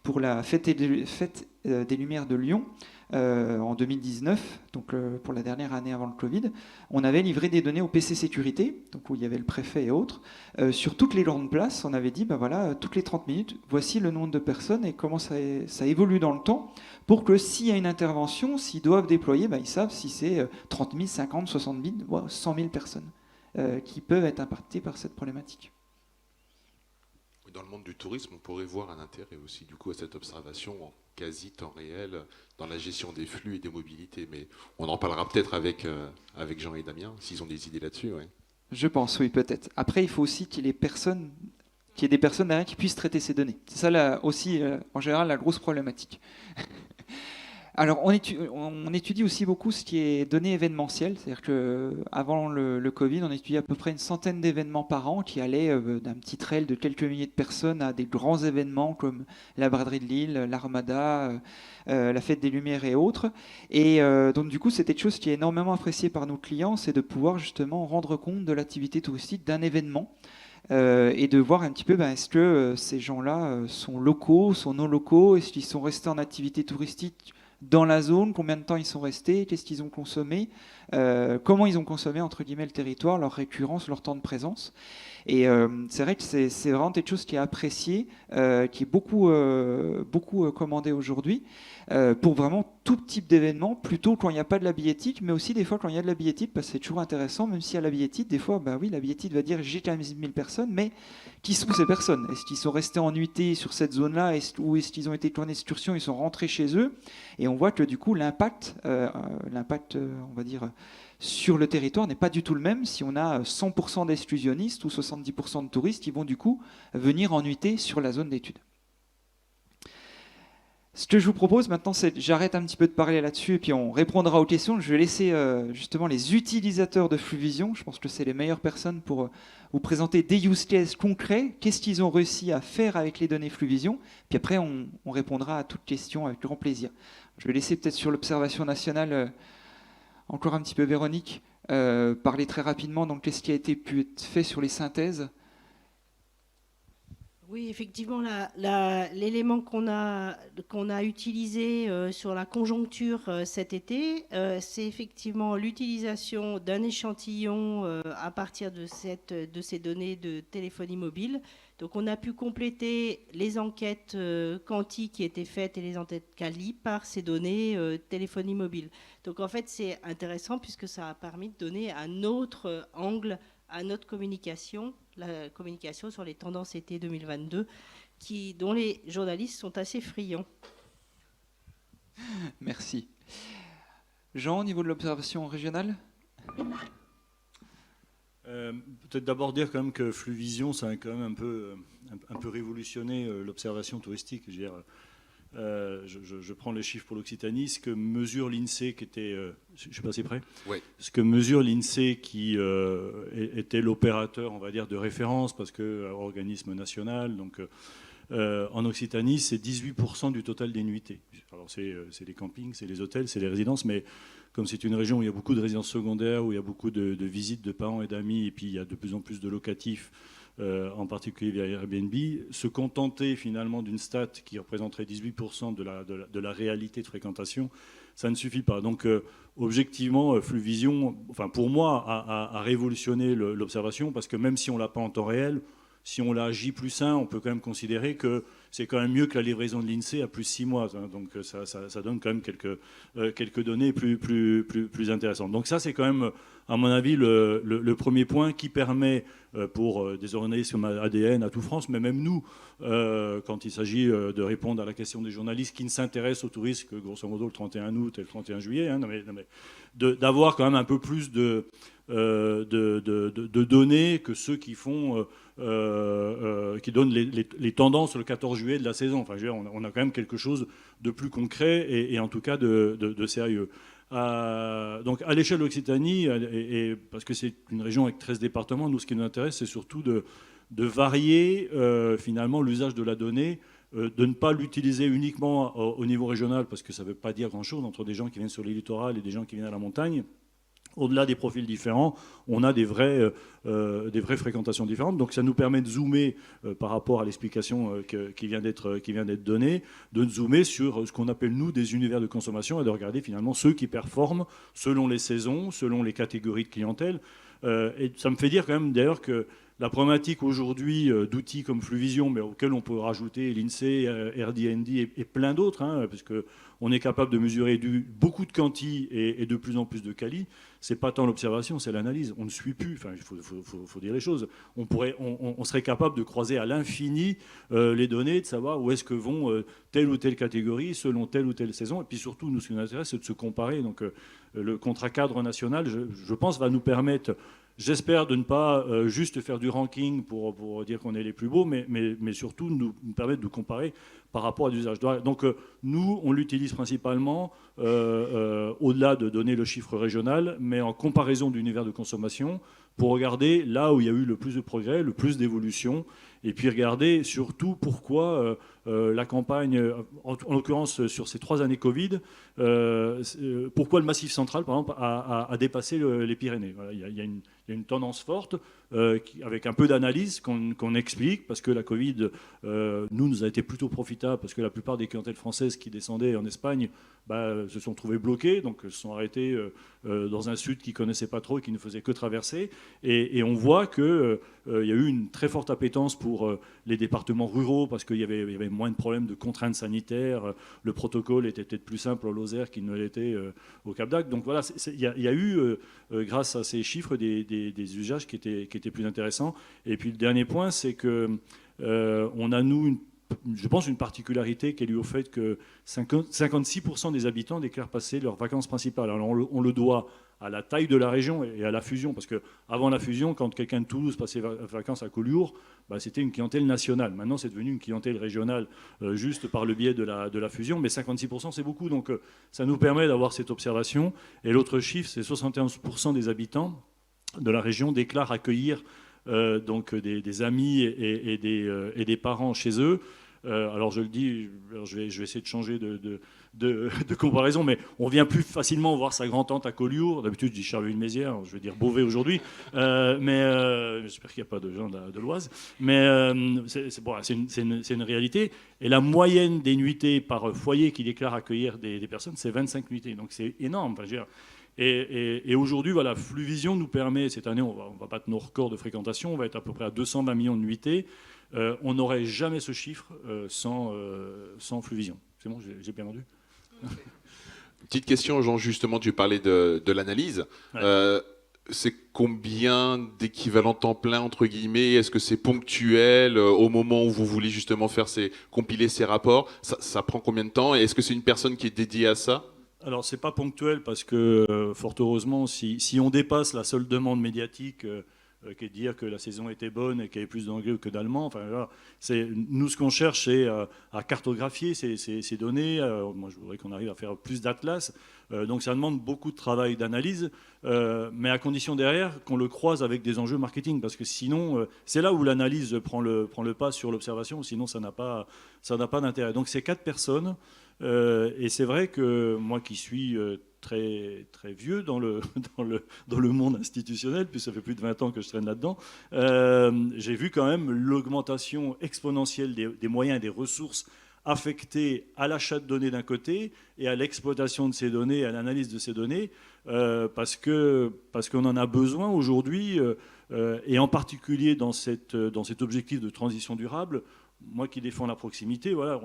pour la fête des Lumières de Lyon, en 2019, donc pour la dernière année avant le Covid, on avait livré des données au PC Sécurité, donc où il y avait le préfet et autres, sur toutes les grandes places. On avait dit, voilà, toutes les 30 minutes, voici le nombre de personnes et comment ça évolue dans le temps, pour que s'il y a une intervention, s'ils doivent déployer, ils savent si c'est 30 000, 50, 60 000, voire 100 000 personnes qui peuvent être impactées par cette problématique. Dans le monde du tourisme, on pourrait voir un intérêt aussi du coup à cette observation en quasi temps réel dans la gestion des flux et des mobilités. Mais on en parlera peut-être avec Jean et Damien, s'ils ont des idées là-dessus. Ouais. Je pense, oui, peut-être. Après, il faut aussi qu'il y ait des personnes derrière qui puissent traiter ces données. C'est ça là, aussi, en général, la grosse problématique. Alors, on étudie aussi beaucoup ce qui est données événementielles. C'est-à-dire qu'avant le Covid, on étudiait à peu près une centaine d'événements par an qui allaient d'un petit trail de quelques milliers de personnes à des grands événements comme la braderie de Lille, l'Armada, la Fête des Lumières et autres. Et donc, du coup, c'est quelque chose qui est énormément apprécié par nos clients, c'est de pouvoir justement rendre compte de l'activité touristique d'un événement. Et de voir un petit peu est-ce que ces gens-là sont locaux, sont non locaux, est-ce qu'ils sont restés en activité touristique dans la zone, combien de temps ils sont restés, qu'est-ce qu'ils ont consommé, comment ils ont consommé entre guillemets le territoire, leur récurrence, leur temps de présence. Et c'est vrai que c'est vraiment quelque chose qui est apprécié, qui est beaucoup commandé aujourd'hui, pour vraiment tout type d'événement, plutôt quand il n'y a pas de la billettique, mais aussi des fois quand il y a de la billettique, parce que c'est toujours intéressant, même s'il y a la billettique, des fois, oui, la billettique va dire j'ai 15 000 personnes, mais qui sont ces personnes? Est-ce qu'ils sont restés en nuitée sur cette zone-là, ou est-ce qu'ils ont été en excursion, ils sont rentrés chez eux? Et on voit que du coup, l'impact, on va dire, sur le territoire n'est pas du tout le même si on a 100% d'exclusionnistes ou 70% de touristes qui vont du coup venir en nuitée sur la zone d'étude. Ce que je vous propose maintenant, c'est j'arrête un petit peu de parler là-dessus et puis on répondra aux questions. Je vais laisser justement les utilisateurs de Fluvision. Je pense que c'est les meilleures personnes pour vous présenter des use cases concrets. Qu'est-ce qu'ils ont réussi à faire avec les données Fluvision? Puis après, on répondra à toutes questions avec grand plaisir. Je vais laisser peut-être sur l'observation nationale encore un petit peu Véronique parler très rapidement. Donc, qu'est-ce qui a été pu être fait sur les synthèses? Oui, effectivement, l'élément qu'on a utilisé sur la conjoncture cet été, c'est effectivement l'utilisation d'un échantillon à partir de ces données de téléphonie mobile. Donc, on a pu compléter les enquêtes quantiques qui étaient faites et les enquêtes quali par ces données téléphonie mobile. Donc, en fait, c'est intéressant puisque ça a permis de donner un autre angle à notre communication, la communication sur les tendances été 2022, dont les journalistes sont assez friands. Merci. Jean, au niveau de l'observation régionale ? Peut-être d'abord dire quand même que Fluvision, ça a quand même un peu révolutionné l'observation touristique. Je veux dire, je prends les chiffres pour l'Occitanie, ce que mesure l'INSEE, qui était, je suis passé près, Oui. Ce que mesure l'INSEE, qui était l'opérateur, on va dire, de référence, parce que organisme national, donc en Occitanie, c'est 18% du total des nuitées. Alors c'est les campings, c'est les hôtels, c'est les résidences, mais comme c'est une région où il y a beaucoup de résidences secondaires, où il y a beaucoup de visites de parents et d'amis, et puis il y a de plus en plus de locatifs, en particulier via Airbnb, se contenter finalement d'une stat qui représenterait 18% de la réalité de fréquentation, ça ne suffit pas. Donc objectivement, Fluvision, enfin, pour moi, a révolutionné l'observation, parce que même si on ne l'a pas en temps réel, si on l'a J+1, on peut quand même considérer que c'est quand même mieux que la livraison de l'INSEE à plus 6 mois. Donc ça donne quand même quelques données plus intéressantes. Donc ça, c'est quand même, à mon avis, le premier point qui permet pour des journalistes comme ADN, à tout France, mais même nous, quand il s'agit de répondre à la question des journalistes qui ne s'intéressent au tourisme que grosso modo le 31 août et le 31 juillet, hein, d'avoir quand même un peu plus de données que ceux qui font, qui donnent les tendances le 14 juillet de la saison. Enfin, je veux dire, on a quand même quelque chose de plus concret et en tout cas de sérieux. Donc à l'échelle de l'Occitanie, et parce que c'est une région avec 13 départements, nous ce qui nous intéresse, c'est surtout de varier finalement l'usage de la donnée, de ne pas l'utiliser uniquement au niveau régional, parce que ça ne veut pas dire grand-chose entre des gens qui viennent sur les littorales et des gens qui viennent à la montagne. Au-delà des profils différents, on a des vraies fréquentations différentes. Donc ça nous permet de zoomer par rapport à l'explication qui vient d'être donnée, de zoomer sur ce qu'on appelle, nous, des univers de consommation et de regarder finalement ceux qui performent selon les saisons, selon les catégories de clientèle. Et ça me fait dire quand même d'ailleurs que la problématique aujourd'hui d'outils comme Fluvision, mais auxquels on peut rajouter l'INSEE, Airbnb et plein d'autres, hein, parce qu'on est capable de mesurer beaucoup de quanti et de plus en plus de quali, c'est pas tant l'observation, c'est l'analyse. On ne suit plus, enfin, il faut dire les choses. On serait capable de croiser à l'infini les données, de savoir où est-ce que vont telle ou telle catégorie, selon telle ou telle saison. Et puis surtout, nous, ce qui nous intéresse, c'est de se comparer. Donc le contrat cadre national, je pense, va nous permettre... J'espère de ne pas juste faire du ranking pour dire qu'on est les plus beaux, mais surtout nous permettre de comparer par rapport à l'usage. Donc nous, on l'utilise principalement au-delà de donner le chiffre régional, mais en comparaison d'univers de consommation, pour regarder là où il y a eu le plus de progrès, le plus d'évolution, et puis regarder surtout pourquoi la campagne, en l'occurrence sur ces 3 années Covid, pourquoi le Massif central, par exemple, a dépassé les Pyrénées. Voilà, il y a une tendance forte, avec un peu d'analyse qu'on explique, parce que la Covid, nous a été plutôt profitable, parce que la plupart des clientèles françaises qui descendaient en Espagne se sont trouvées bloquées, donc se sont arrêtées dans un sud qu'ils ne connaissaient pas trop et qui ne faisait que traverser. Et on voit qu'il y a eu une très forte appétence pour les départements ruraux, parce qu'il y avait moins de problèmes de contraintes sanitaires. Le protocole était peut-être plus simple au Lozère qu'il ne l'était au Cap d'Agde. Donc voilà, il y a eu, grâce à ces chiffres, des usages qui étaient plus intéressants. Et puis le dernier point, c'est que on a, nous, je pense, une particularité qui est liée au fait que 56% des habitants déclarent passer leurs vacances principales. Alors on le doit à la taille de la région et à la fusion, parce qu'avant la fusion, quand quelqu'un de Toulouse passait vacances à Collioure, c'était une clientèle nationale. Maintenant, c'est devenu une clientèle régionale juste par le biais de la fusion, mais 56%, c'est beaucoup. Donc ça nous permet d'avoir cette observation. Et l'autre chiffre, c'est 71% des habitants de la région déclarent accueillir donc des amis et des parents chez eux. Alors je le dis, je vais essayer de changer de comparaison, mais on vient plus facilement voir sa grand-tante à Collioure. D'habitude, je dis Charleville-Mézières, je vais dire Beauvais aujourd'hui, mais j'espère qu'il n'y a pas de gens de l'Oise. Mais c'est une réalité. Et la moyenne des nuitées par foyer qui déclare accueillir des personnes, c'est 25 nuitées. Donc c'est énorme. Enfin, je veux dire, et aujourd'hui, voilà, Fluvision nous permet, cette année, on va battre nos records de fréquentation, on va être à peu près à 220 millions de nuitées. On n'aurait jamais ce chiffre sans Fluvision. C'est bon, j'ai bien vendu. Petite question, Jean, justement, tu parlais de l'analyse. Ouais. c'est combien d'équivalents temps plein, entre guillemets? Est-ce que c'est ponctuel au moment où vous voulez justement compiler ces rapports? Ça prend combien de temps? Et est-ce que c'est une personne qui est dédiée à ça? Alors, c'est pas ponctuel parce que, fort heureusement, si on dépasse la seule demande médiatique, qui est de dire que la saison était bonne et qu'il y avait plus d'anglais que d'allemand, enfin, voilà, nous, ce qu'on cherche, c'est à cartographier ces données. Moi, je voudrais qu'on arrive à faire plus d'atlas. Donc, ça demande beaucoup de travail d'analyse, mais à condition derrière qu'on le croise avec des enjeux marketing, parce que sinon, c'est là où l'analyse prend le pas sur l'observation, sinon ça n'a pas d'intérêt. Donc, c'est 4 personnes. Et c'est vrai que moi qui suis très, très vieux dans le monde institutionnel, puis ça fait plus de 20 ans que je traîne là-dedans, j'ai vu quand même l'augmentation exponentielle des moyens et des ressources affectés à l'achat de données d'un côté et à l'exploitation de ces données, à l'analyse de ces données, parce qu'on en a besoin aujourd'hui, et en particulier dans cet objectif de transition durable. Moi qui défends la proximité, voilà,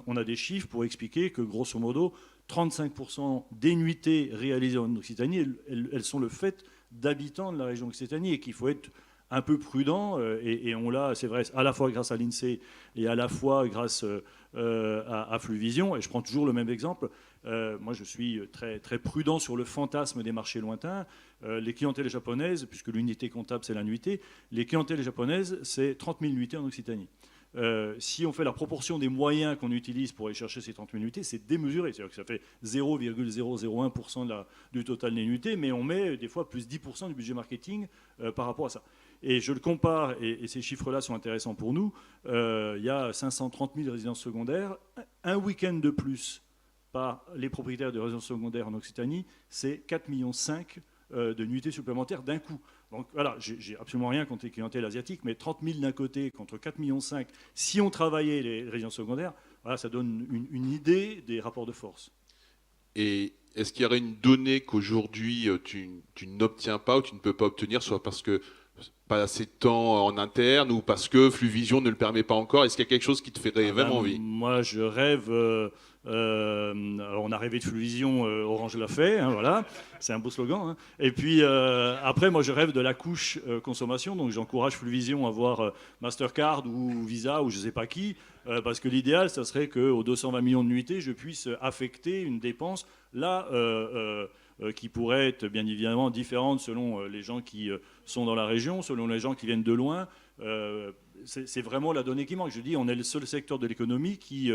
on a des chiffres pour expliquer que, grosso modo, 35% des nuitées réalisées en Occitanie, elles sont le fait d'habitants de la région Occitanie, et qu'il faut être un peu prudent, et on l'a, c'est vrai, à la fois grâce à l'INSEE et à la fois grâce à Fluvision. Et je prends toujours le même exemple. Moi, je suis très, très prudent sur le fantasme des marchés lointains. Les clientèles japonaises, puisque l'unité comptable, c'est la nuitée, les clientèles japonaises, c'est 30 000 nuitées en Occitanie. Si on fait la proportion des moyens qu'on utilise pour aller chercher ces 30 000 nuitées, c'est démesuré. C'est-à-dire que ça fait 0,001% du total des nuitées, mais on met des fois plus 10% du budget marketing par rapport à ça. Et je le compare, et ces chiffres-là sont intéressants pour nous. Il y a 530 000 résidences secondaires. Un week-end de plus par les propriétaires de résidences secondaires en Occitanie, c'est 4,5 millions de nuitées supplémentaires d'un coup. Donc voilà, j'ai absolument rien contre les clientèles asiatiques, mais 30 000 d'un côté contre 4,5 millions, si on travaillait les résidences secondaires, voilà, ça donne une idée des rapports de force. Et est-ce qu'il y aurait une donnée qu'aujourd'hui tu n'obtiens pas ou tu ne peux pas obtenir, soit parce que pas assez de temps en interne ou parce que Fluvision ne le permet pas encore? Est-ce qu'il y a quelque chose qui te ferait vraiment envie? Moi, je rêve. Alors on a rêvé de Fluvision, Orange l'a fait, hein, voilà, c'est un beau slogan. Hein. Et puis après, moi, je rêve de la couche consommation, donc j'encourage Fluvision à avoir Mastercard ou Visa ou je ne sais pas qui, parce que l'idéal, ça serait qu'aux 220 millions de nuitées, je puisse affecter une dépense là. Qui pourrait être bien évidemment différente selon les gens qui sont dans la région, selon les gens qui viennent de loin. C'est vraiment la donnée qui manque. Je dis, on est le seul secteur de l'économie qui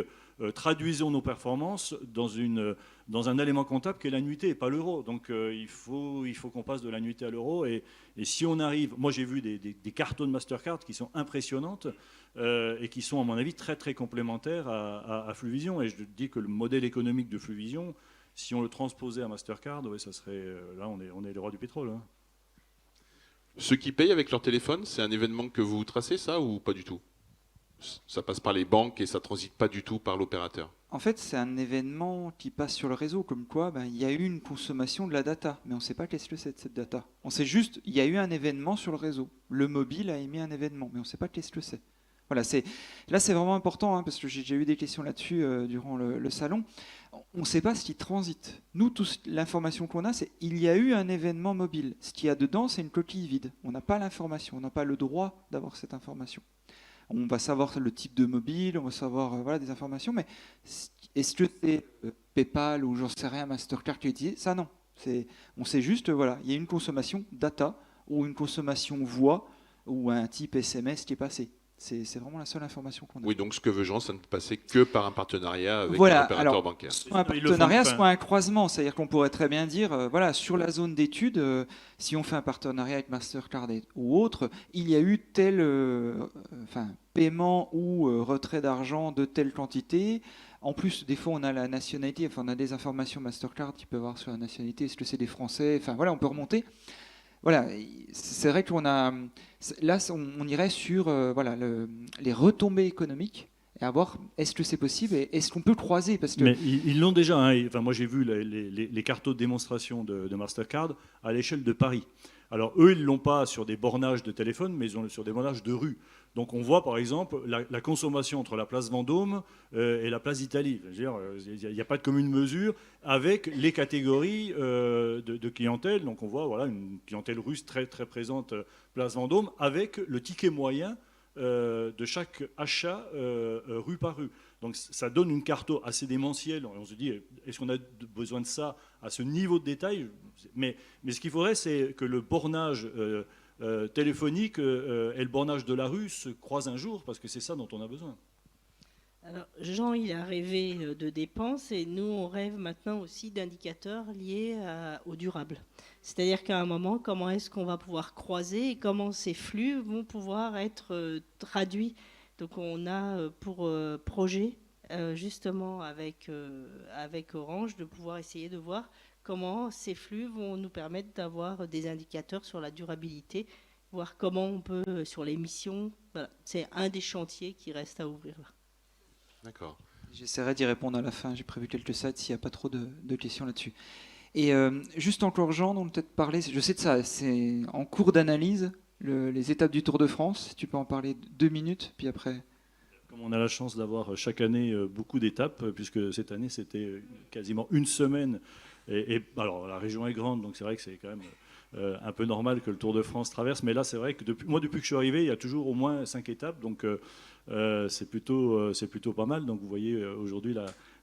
traduisons nos performances dans un élément comptable qui est l'annuité et pas l'euro. Donc il faut qu'on passe de l'annuité à l'euro. Et si on arrive... Moi, j'ai vu des cartons de Mastercard qui sont impressionnantes et qui sont, à mon avis, très, très complémentaires à Fluvision. Et je dis que le modèle économique de Fluvision, si on le transposait à Mastercard, ouais, ça serait, là, on est les rois du pétrole. Hein. Ceux qui payent avec leur téléphone, c'est un événement que vous tracez, ça, ou pas du tout? Ça passe par les banques et ça transite pas du tout par l'opérateur? En fait, c'est un événement qui passe sur le réseau, comme quoi il y a eu une consommation de la data, mais on ne sait pas qu'est-ce que c'est cette data. On sait juste il y a eu un événement sur le réseau. Le mobile a émis un événement, mais on ne sait pas qu'est-ce que c'est. Voilà, là c'est vraiment important, hein, parce que j'ai eu des questions là-dessus durant le salon. On ne sait pas ce qui transite. Nous, l'information qu'on a, c'est il y a eu un événement mobile. Ce qu'il y a dedans, c'est une coquille vide. On n'a pas l'information, on n'a pas le droit d'avoir cette information. On va savoir le type de mobile, on va savoir voilà, des informations, mais est-ce que c'est PayPal ou j'en sais rien, Mastercard qui est utilisé? Ça, non. On sait juste, voilà, il y a une consommation data ou une consommation voix ou un type SMS qui est passé. C'est vraiment la seule information qu'on a. Oui, donc ce que veut Jean, ça ne peut passer que par un partenariat avec voilà, un opérateur bancaire. Soit un partenariat, soit un croisement. C'est-à-dire qu'on pourrait très bien dire, voilà, sur la zone d'études, si on fait un partenariat avec Mastercard ou autre, il y a eu tel paiement ou retrait d'argent de telle quantité. En plus, des fois, on a la nationalité, enfin, on a des informations Mastercard qui peuvent avoir sur la nationalité. Est-ce que c'est des Français? Enfin, voilà, on peut remonter. Voilà, c'est vrai qu'on a... Là, on irait sur voilà, les retombées économiques et à voir est-ce que c'est possible et est-ce qu'on peut croiser parce que... Mais ils l'ont déjà. Hein. Enfin, moi, j'ai vu les cartos de démonstration de Mastercard à l'échelle de Paris. Alors, eux, ils ne l'ont pas sur des bornages de téléphone, mais ils ont sur des bornages de rue. Donc on voit par exemple la consommation entre la place Vendôme et la place d'Italie. Il n'y a pas de commune mesure avec les catégories de clientèle. Donc on voit voilà, une clientèle russe très, très présente place Vendôme avec le ticket moyen de chaque achat rue par rue. Donc ça donne une carte assez démentielle. On se dit, est-ce qu'on a besoin de ça à ce niveau de détail? Mais ce qu'il faudrait, c'est que le bornage téléphonique et le bornage de la rue se croisent un jour, parce que c'est ça dont on a besoin. Alors, Jean, il a rêvé de dépenses et nous, on rêve maintenant aussi d'indicateurs liés au durable. C'est-à-dire qu'à un moment, comment est-ce qu'on va pouvoir croiser et comment ces flux vont pouvoir être traduits. Donc on a pour projet, justement avec Orange, de pouvoir essayer de voir comment ces flux vont nous permettre d'avoir des indicateurs sur la durabilité, voir comment on peut, sur l'émission, voilà. C'est un des chantiers qui reste à ouvrir là. D'accord. J'essaierai d'y répondre à la fin, j'ai prévu quelques slides s'il n'y a pas trop de questions là-dessus. Et juste encore Jean, dont peut-être parler, je sais de ça, c'est en cours d'analyse, les étapes du Tour de France, si tu peux en parler 2 minutes, puis après... Comme on a la chance d'avoir chaque année beaucoup d'étapes, puisque cette année c'était quasiment une semaine. Et alors la région est grande, donc c'est vrai que c'est quand même un peu normal que le Tour de France traverse. Mais là, c'est vrai que depuis que je suis arrivé, il y a toujours au moins 5 étapes. Donc c'est plutôt pas mal. Donc vous voyez aujourd'hui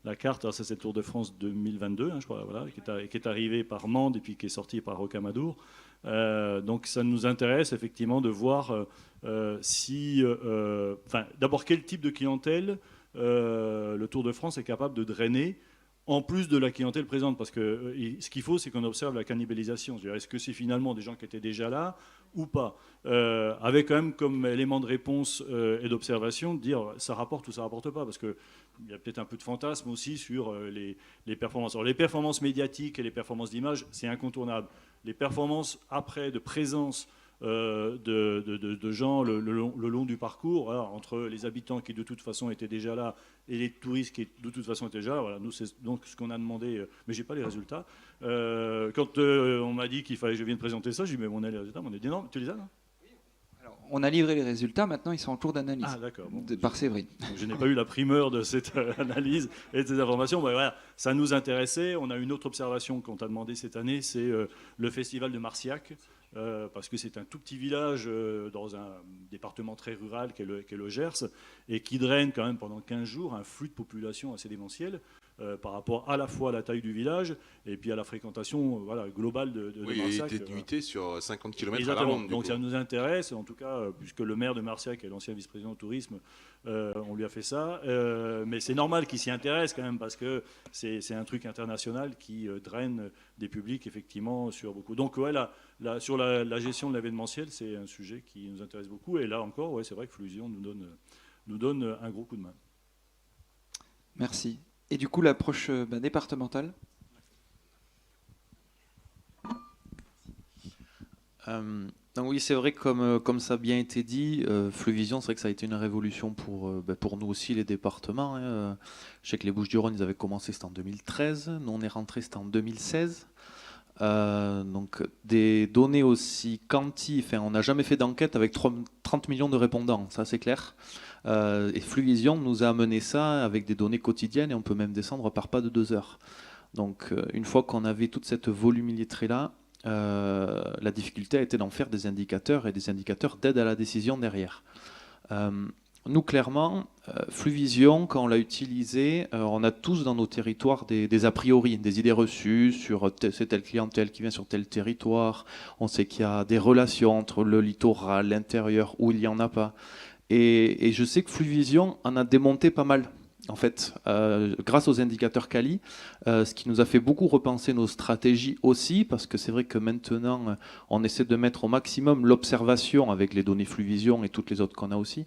la carte. Alors ça, c'est le Tour de France 2022, hein, je crois, voilà, qui est arrivé par Mende et puis qui est sorti par Rocamadour. Donc ça nous intéresse effectivement de voir d'abord quel type de clientèle le Tour de France est capable de drainer, en plus de la clientèle présente, parce que ce qu'il faut, c'est qu'on observe la cannibalisation. Est-ce que c'est finalement des gens qui étaient déjà là ou pas, avec quand même comme élément de réponse et d'observation de dire ça rapporte ou ça rapporte pas, parce qu'il y a peut-être un peu de fantasme aussi sur les performances. Alors les performances médiatiques et les performances d'image, c'est incontournable. Les performances après de présence de gens le long du parcours, voilà, entre les habitants qui de toute façon étaient déjà là et les touristes qui de toute façon étaient déjà là, voilà, nous c'est donc ce qu'on a demandé, mais j'ai pas les résultats. Quand on m'a dit qu'il fallait que je vienne présenter ça, j'ai dit mais on a les résultats, on a dit non, tu les as là? Alors, on a livré les résultats, maintenant ils sont en cours d'analyse par Séverine. Je n'ai pas eu la primeur de cette analyse et de ces informations. Mais voilà, ça nous intéressait. On a une autre observation qu'on t'a demandé cette année, c'est le festival de Marciac. Parce que c'est un tout petit village dans un département très rural qu'est le Gers, et qui draine quand même pendant 15 jours un flux de population assez démentiel par rapport à la fois à la taille du village et puis à la fréquentation globale de Marciac. Oui, nuitées sur 50 km à la Exactement. ronde. Donc ça nous intéresse, en tout cas, puisque le maire de Marciac est l'ancien vice-président du tourisme, on lui a fait ça. Mais c'est normal qu'il s'y intéresse quand même, parce que c'est un truc international qui draine des publics, effectivement, sur beaucoup. Donc ouais, sur la gestion de l'événementiel, c'est un sujet qui nous intéresse beaucoup. Et là encore, ouais, c'est vrai que Fluvision nous donne un gros coup de main. Merci. Et du coup, l'approche départementale. Donc oui, c'est vrai que comme ça a bien été dit, Fluvision, c'est vrai que ça a été une révolution pour nous aussi, les départements. Hein. Je sais que les Bouches-du-Rhône, ils avaient commencé, c'était en 2013. Nous, on est rentré, c'était en 2016. Donc des données aussi on n'a jamais fait d'enquête avec 30 millions de répondants, ça c'est clair. Et Fluvision nous a amené ça avec des données quotidiennes, et on peut même descendre par pas de 2 heures. Donc une fois qu'on avait toute cette volumétrie-là, la difficulté a été d'en faire des indicateurs, et des indicateurs d'aide à la décision derrière. Nous, clairement, Fluvision, quand on l'a utilisé, on a tous dans nos territoires des a priori, des idées reçues sur c'est telle clientèle qui vient sur tel territoire. On sait qu'il y a des relations entre le littoral, l'intérieur, où il n'y en a pas. Et je sais que Fluvision en a démonté pas mal. En fait, grâce aux indicateurs Quali, ce qui nous a fait beaucoup repenser nos stratégies aussi, parce que c'est vrai que maintenant, on essaie de mettre au maximum l'observation avec les données Fluvision et toutes les autres qu'on a aussi,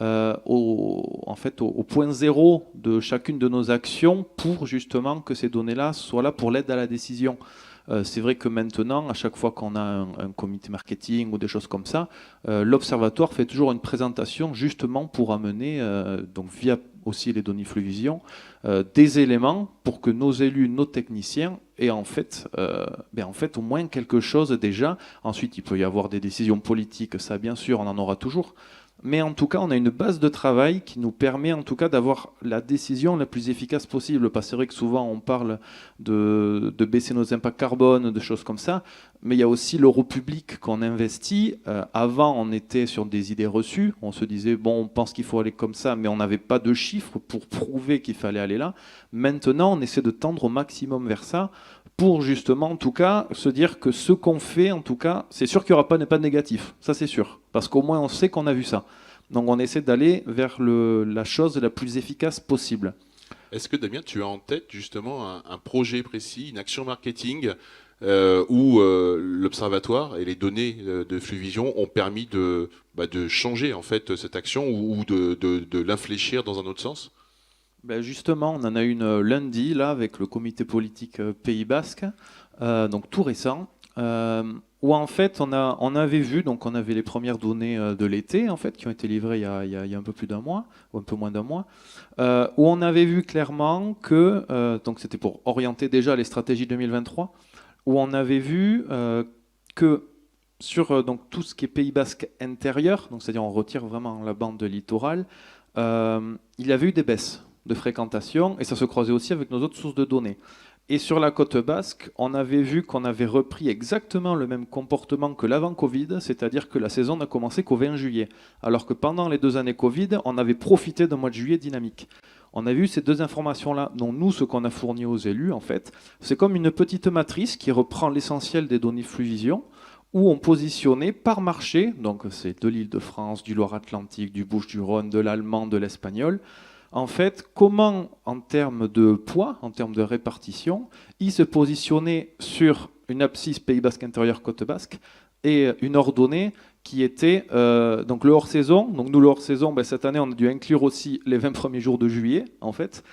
au point zéro de chacune de nos actions, pour justement que ces données-là soient là pour l'aide à la décision. C'est vrai que maintenant, à chaque fois qu'on a un comité marketing ou des choses comme ça, l'Observatoire fait toujours une présentation justement pour amener, donc via aussi les données Fluvision, des éléments pour que nos élus, nos techniciens aient en fait au moins quelque chose déjà. Ensuite, il peut y avoir des décisions politiques, ça bien sûr, on en aura toujours. Mais en tout cas, on a une base de travail qui nous permet en tout cas d'avoir la décision la plus efficace possible. Parce que c'est vrai que souvent on parle de baisser nos impacts carbone, de choses comme ça, mais il y a aussi l'euro public qu'on investit. Avant, on était sur des idées reçues. On se disait, bon, on pense qu'il faut aller comme ça, mais on n'avait pas de chiffres pour prouver qu'il fallait aller là. Maintenant, on essaie de tendre au maximum vers ça, pour justement, en tout cas, se dire que ce qu'on fait, en tout cas, c'est sûr qu'il n'y aura pas d'impact négatif, ça c'est sûr, parce qu'au moins on sait qu'on a vu ça. Donc on essaie d'aller vers la chose la plus efficace possible. Est-ce que Damien, tu as en tête justement un projet précis, une action marketing où l'observatoire et les données de Fluvision ont permis de changer en fait cette action ou de l'infléchir dans un autre sens? Ben justement, on en a une lundi là avec le comité politique Pays Basque, donc tout récent, où en fait on avait vu, donc on avait les premières données de l'été en fait qui ont été livrées il y a un peu plus d'un mois ou un peu moins d'un mois, où on avait vu clairement que donc c'était pour orienter déjà les stratégies 2023, où on avait vu que sur donc tout ce qui est Pays Basque intérieur, donc c'est-à-dire on retire vraiment la bande littorale, il y avait eu des baisses de fréquentation, et ça se croisait aussi avec nos autres sources de données. Et sur la côte basque, on avait vu qu'on avait repris exactement le même comportement que l'avant-Covid, c'est-à-dire que la saison n'a commencé qu'au 20 juillet, alors que pendant les 2 années Covid, on avait profité d'un mois de juillet dynamique. On a vu ces 2 informations-là, dont nous, ce qu'on a fourni aux élus, en fait, c'est comme une petite matrice qui reprend l'essentiel des données Fluvision, où on positionnait par marché, donc c'est de l'Île-de-France, du Loire-Atlantique, du Bouches-du-Rhône, de l'allemand, de l'espagnol, en fait, comment, en termes de poids, en termes de répartition, il se positionnait sur une abscisse Pays Basque intérieur Côte Basque et une ordonnée qui était donc le hors-saison. Donc nous, le hors-saison, cette année, on a dû inclure aussi les 20 premiers jours de juillet, en fait,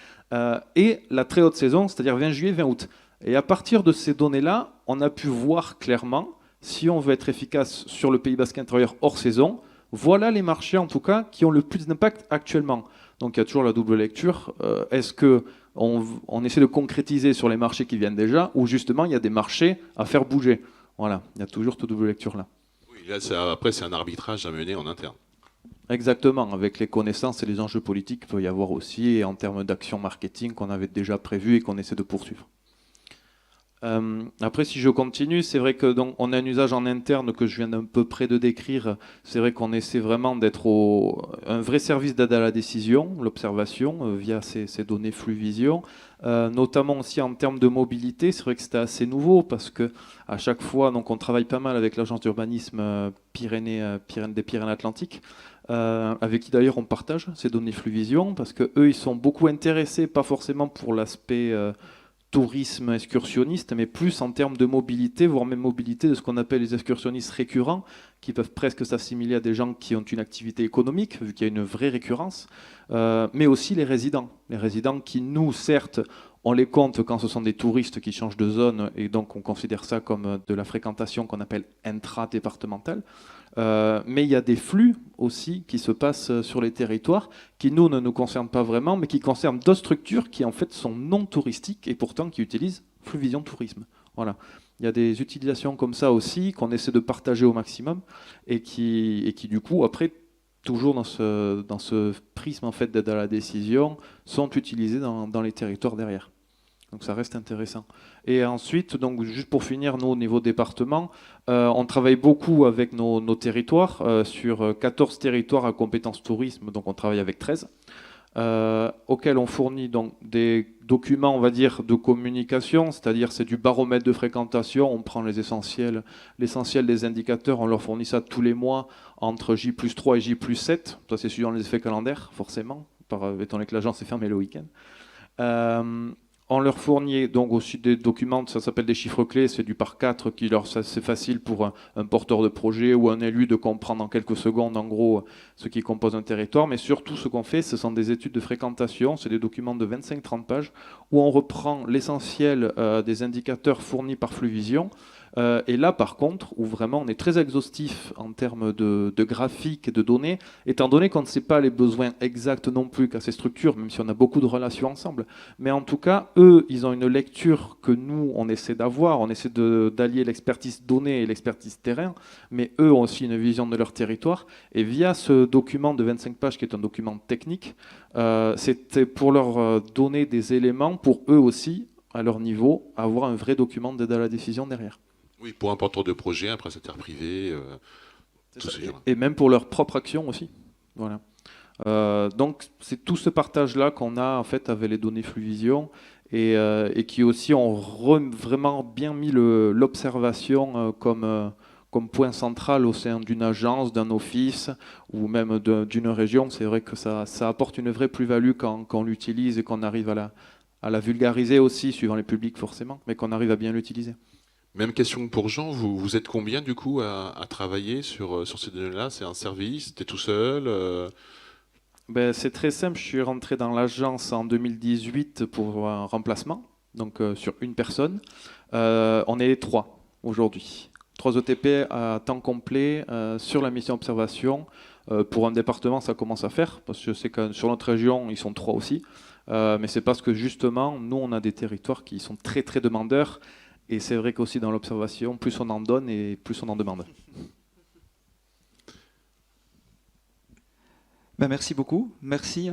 et la très haute saison, c'est-à-dire 20 juillet, 20 août. Et à partir de ces données-là, on a pu voir clairement, si on veut être efficace sur le Pays Basque intérieur hors saison, voilà les marchés, en tout cas, qui ont le plus d'impact actuellement. Donc il y a toujours la double lecture. Est-ce qu'on essaie de concrétiser sur les marchés qui viennent déjà, ou justement il y a des marchés à faire bouger? Voilà, il y a toujours cette double lecture-là. Oui, là, après, c'est un arbitrage à mener en interne. Exactement, avec les connaissances et les enjeux politiques qu'il peut y avoir aussi, et en termes d'action marketing qu'on avait déjà prévu et qu'on essaie de poursuivre. Après, si je continue, c'est vrai que donc, on a un usage en interne que je viens d'un peu près de décrire. C'est vrai qu'on essaie vraiment d'être un vrai service d'aide à la décision, l'observation, via ces données Fluvision, notamment aussi en termes de mobilité. C'est vrai que c'était assez nouveau parce que à chaque fois, donc, on travaille pas mal avec l'agence d'urbanisme des Pyrénées-Atlantiques, avec qui d'ailleurs on partage ces données Fluvision, parce que eux, ils sont beaucoup intéressés, pas forcément pour l'aspect tourisme excursionniste, mais plus en termes de mobilité, voire même mobilité de ce qu'on appelle les excursionnistes récurrents, qui peuvent presque s'assimiler à des gens qui ont une activité économique, vu qu'il y a une vraie récurrence, mais aussi les résidents. Les résidents qui, nous, certes, on les compte quand ce sont des touristes qui changent de zone, et donc on considère ça comme de la fréquentation qu'on appelle intra-départementale. Mais il y a des flux aussi qui se passent sur les territoires qui, nous, ne nous concernent pas vraiment, mais qui concernent d'autres structures qui, en fait, sont non touristiques et pourtant qui utilisent Fluvision Tourisme. Voilà. Il y a des utilisations comme ça aussi qu'on essaie de partager au maximum et qui du coup, après, toujours dans ce prisme en fait, d'aide à la décision, sont utilisées dans les territoires derrière. Donc ça reste intéressant. Et ensuite, donc, juste pour finir, nous, au niveau département, on travaille beaucoup avec nos territoires, sur 14 territoires à compétence tourisme, donc on travaille avec 13, auxquels on fournit donc, des documents, on va dire, de communication, c'est-à-dire c'est du baromètre de fréquentation, on prend l'essentiel des indicateurs, on leur fournit ça tous les mois entre J+3 et J+7, ça c'est suivant les effets calendaires, forcément, étant donné que l'agence est fermée le week-end. On leur fournit donc aussi des documents, ça s'appelle des chiffres clés, c'est du par 4 c'est facile pour un porteur de projet ou un élu de comprendre en quelques secondes en gros ce qui compose un territoire. Mais surtout ce qu'on fait, ce sont des études de fréquentation, c'est des documents de 25-30 pages où on reprend l'essentiel des indicateurs fournis par Fluvision Et là, par contre, où vraiment on est très exhaustif en termes de graphiques et de données, étant donné qu'on ne sait pas les besoins exacts non plus qu'à ces structures, même si on a beaucoup de relations ensemble. Mais en tout cas, eux, ils ont une lecture que nous, on essaie d'avoir. On essaie d'allier l'expertise donnée et l'expertise terrain. Mais eux ont aussi une vision de leur territoire. Et via ce document de 25 pages, qui est un document technique, c'était pour leur donner des éléments, pour eux aussi, à leur niveau, avoir un vrai document d'aide à la décision derrière. Oui, pour un porteur de projet, un prestataire privé, tous ces gens-là. Et même pour leur propre action aussi. Voilà. Donc c'est tout ce partage-là qu'on a en fait avec les données Fluvision et qui aussi ont vraiment bien mis l'observation comme point central au sein d'une agence, d'un office ou même d'une région. C'est vrai que ça apporte une vraie plus-value quand on l'utilise et qu'on arrive à la vulgariser aussi, suivant les publics forcément, mais qu'on arrive à bien l'utiliser. Même question que pour Jean, vous êtes combien du coup à travailler sur ces données-là? C'est un service? Tu es tout seul? Ben, c'est très simple, je suis rentré dans l'agence en 2018 pour un remplacement, donc sur une personne. On est 3 aujourd'hui. 3 ETP à temps complet sur la mission observation. Pour un département, ça commence à faire, parce que je sais que sur notre région, ils sont 3 aussi. Mais c'est parce que justement, nous, on a des territoires qui sont très très demandeurs. Et c'est vrai qu'aussi dans l'observation, plus on en donne et plus on en demande. Ben, merci beaucoup. Merci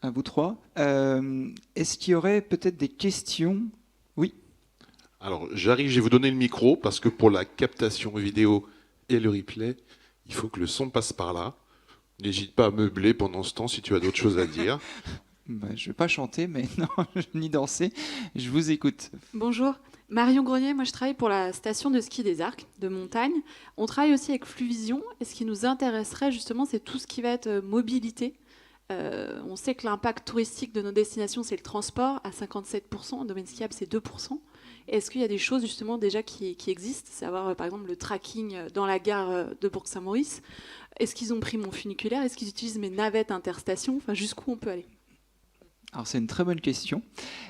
à vous 3. Est-ce qu'il y aurait peut-être des questions? Oui. Alors, j'arrive, je vais vous donner le micro, parce que pour la captation vidéo et le replay, il faut que le son passe par là. N'hésite pas à meubler pendant ce temps si tu as d'autres choses à dire. Ben, je ne vais pas chanter, mais non, ni danser. Je vous écoute. Bonjour, Marion Grenier, moi je travaille pour la station de ski des Arcs de montagne. On travaille aussi avec Fluvision et ce qui nous intéresserait justement c'est tout ce qui va être mobilité. On sait que l'impact touristique de nos destinations c'est le transport à 57%, en domaine skiable c'est 2%. Est-ce qu'il y a des choses justement déjà qui existent, savoir par exemple le tracking dans la gare de Bourg-Saint-Maurice? Est-ce qu'ils ont pris mon funiculaire? Est-ce qu'ils utilisent mes navettes interstations? Enfin, jusqu'où on peut aller? Alors c'est une très bonne question.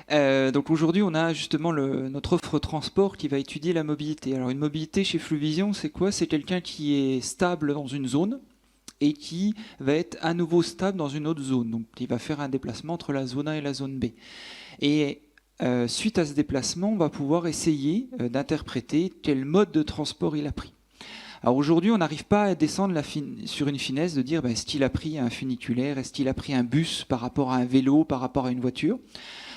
Donc aujourd'hui on a justement notre offre transport qui va étudier la mobilité. Alors une mobilité chez Fluvision c'est quoi? C'est quelqu'un qui est stable dans une zone et qui va être à nouveau stable dans une autre zone. Donc il va faire un déplacement entre la zone A et la zone B. Et suite à ce déplacement, on va pouvoir essayer d'interpréter quel mode de transport il a pris. Alors aujourd'hui, on n'arrive pas à descendre sur une finesse de dire est-ce qu'il a pris un funiculaire, est-ce qu'il a pris un bus par rapport à un vélo, par rapport à une voiture.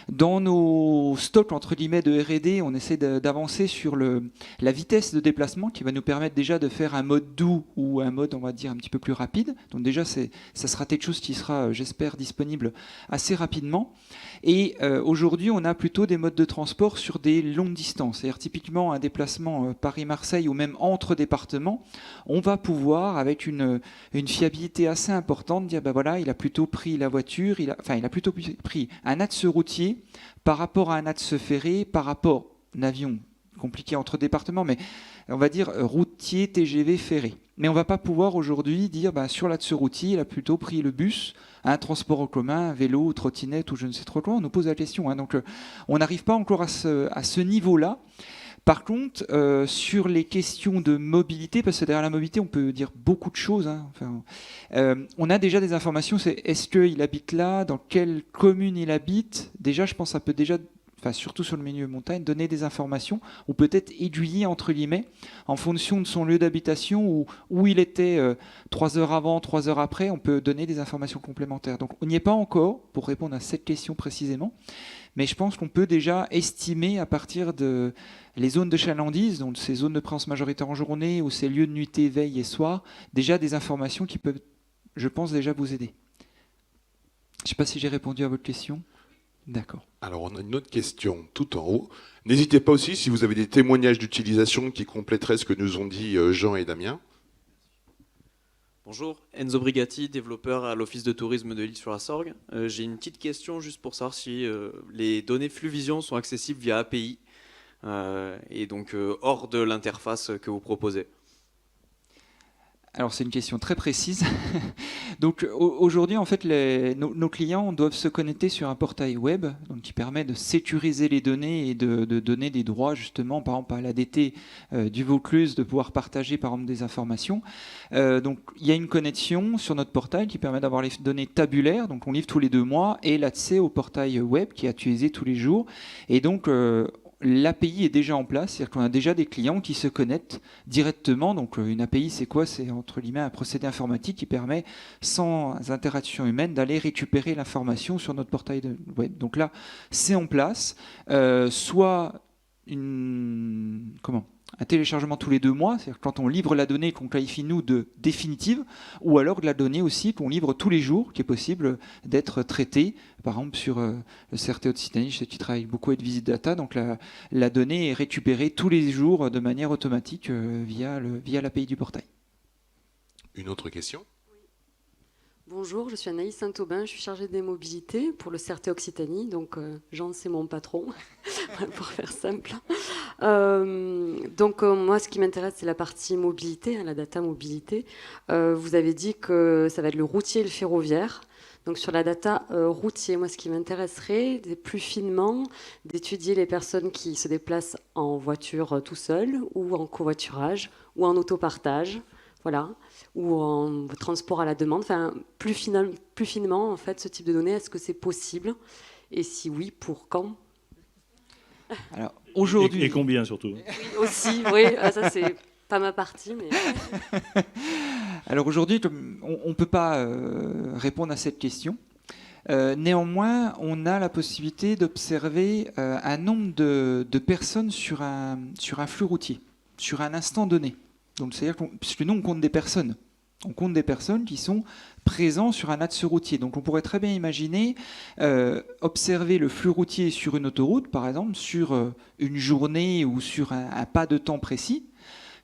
Dans nos stocks entre guillemets de R&D, on essaie d'avancer sur la vitesse de déplacement qui va nous permettre déjà de faire un mode doux ou un mode on va dire un petit peu plus rapide. Donc déjà ça sera quelque chose qui sera j'espère disponible assez rapidement. Et aujourd'hui on a plutôt des modes de transport sur des longues distances. C'est-à-dire typiquement un déplacement Paris-Marseille ou même entre départements, on va pouvoir avec une fiabilité assez importante dire voilà il a plutôt pris la voiture, il a plutôt pris un axe routier par rapport à un axe ferré, par rapport à un avion, compliqué entre départements, mais on va dire routier, TGV, ferré. Mais on ne va pas pouvoir aujourd'hui dire sur l'axe routier, il a plutôt pris le bus, un transport en commun, un vélo, trottinette ou je ne sais trop quoi. On nous pose la question. Donc on n'arrive pas encore à ce niveau-là. Par contre, sur les questions de mobilité, parce que derrière la mobilité, on peut dire beaucoup de choses. On a déjà des informations. C'est est-ce qu'il habite là? Dans quelle commune il habite? Déjà, je pense que ça peut déjà, surtout sur le milieu montagne, donner des informations ou peut-être aiguiller, entre guillemets, en fonction de son lieu d'habitation ou où il était 3 heures avant, 3 heures après, on peut donner des informations complémentaires. Donc on n'y est pas encore pour répondre à cette question précisément. Mais je pense qu'on peut déjà estimer à partir de les zones de chalandise, donc ces zones de présence majoritaire en journée ou ces lieux de nuitée, veille et soir, déjà des informations qui peuvent, je pense, déjà vous aider. Je ne sais pas si j'ai répondu à votre question. D'accord. Alors on a une autre question tout en haut. N'hésitez pas aussi si vous avez des témoignages d'utilisation qui compléteraient ce que nous ont dit Jean et Damien. Bonjour, Enzo Brigatti, développeur à l'Office de tourisme de l'Île-sur-la-Sorgue. J'ai une petite question juste pour savoir si les données Fluvision sont accessibles via API et donc hors de l'interface que vous proposez. Alors c'est une question très précise. Donc aujourd'hui, en fait, nos clients doivent se connecter sur un portail web donc, qui permet de sécuriser les données et de donner des droits justement, par exemple à l'ADT du Vaucluse, de pouvoir partager par exemple des informations. Donc il y a une connexion sur notre portail qui permet d'avoir les données tabulaires, donc on livre tous les 2 mois, et l'accès au portail web qui est utilisé tous les jours. Et donc l'API est déjà en place, c'est-à-dire qu'on a déjà des clients qui se connectent directement. Donc une API, c'est quoi? C'est entre guillemets un procédé informatique qui permet, sans interaction humaine, d'aller récupérer l'information sur notre portail web. Donc là, c'est en place. Soit un téléchargement tous les 2 mois, c'est-à-dire quand on livre la donnée qu'on qualifie nous de définitive, ou alors de la donnée aussi qu'on livre tous les jours, qui est possible d'être traitée. Par exemple sur le CRT Occitanie, je sais que tu travailles beaucoup avec Visit Data, donc la donnée est récupérée tous les jours de manière automatique via l'API du portail. Une autre question? Bonjour, je suis Anaïs Saint-Aubin, je suis chargée des mobilités pour le CRT Occitanie, donc Jean c'est mon patron, pour faire simple. Moi ce qui m'intéresse c'est la partie mobilité, la data mobilité. Vous avez dit que ça va être le routier et le ferroviaire. Donc sur la data routier, moi ce qui m'intéresserait plus finement, d'étudier les personnes qui se déplacent en voiture tout seul, ou en covoiturage, ou en autopartage. Voilà, ou en transport à la demande, enfin, plus finement, en fait, ce type de données, est-ce que c'est possible? Et si oui, pour quand? Alors, aujourd'hui... Et combien, surtout? Oui, aussi, oui, ça, c'est pas ma partie, mais... Alors, aujourd'hui, on ne peut pas répondre à cette question. Néanmoins, on a la possibilité d'observer un nombre de personnes sur un flux routier, sur un instant donné. Donc, c'est-à-dire puisque nous, on compte des personnes. On compte des personnes qui sont présentes sur un axe routier. Donc, on pourrait très bien imaginer observer le flux routier sur une autoroute, par exemple, sur une journée ou sur un pas de temps précis,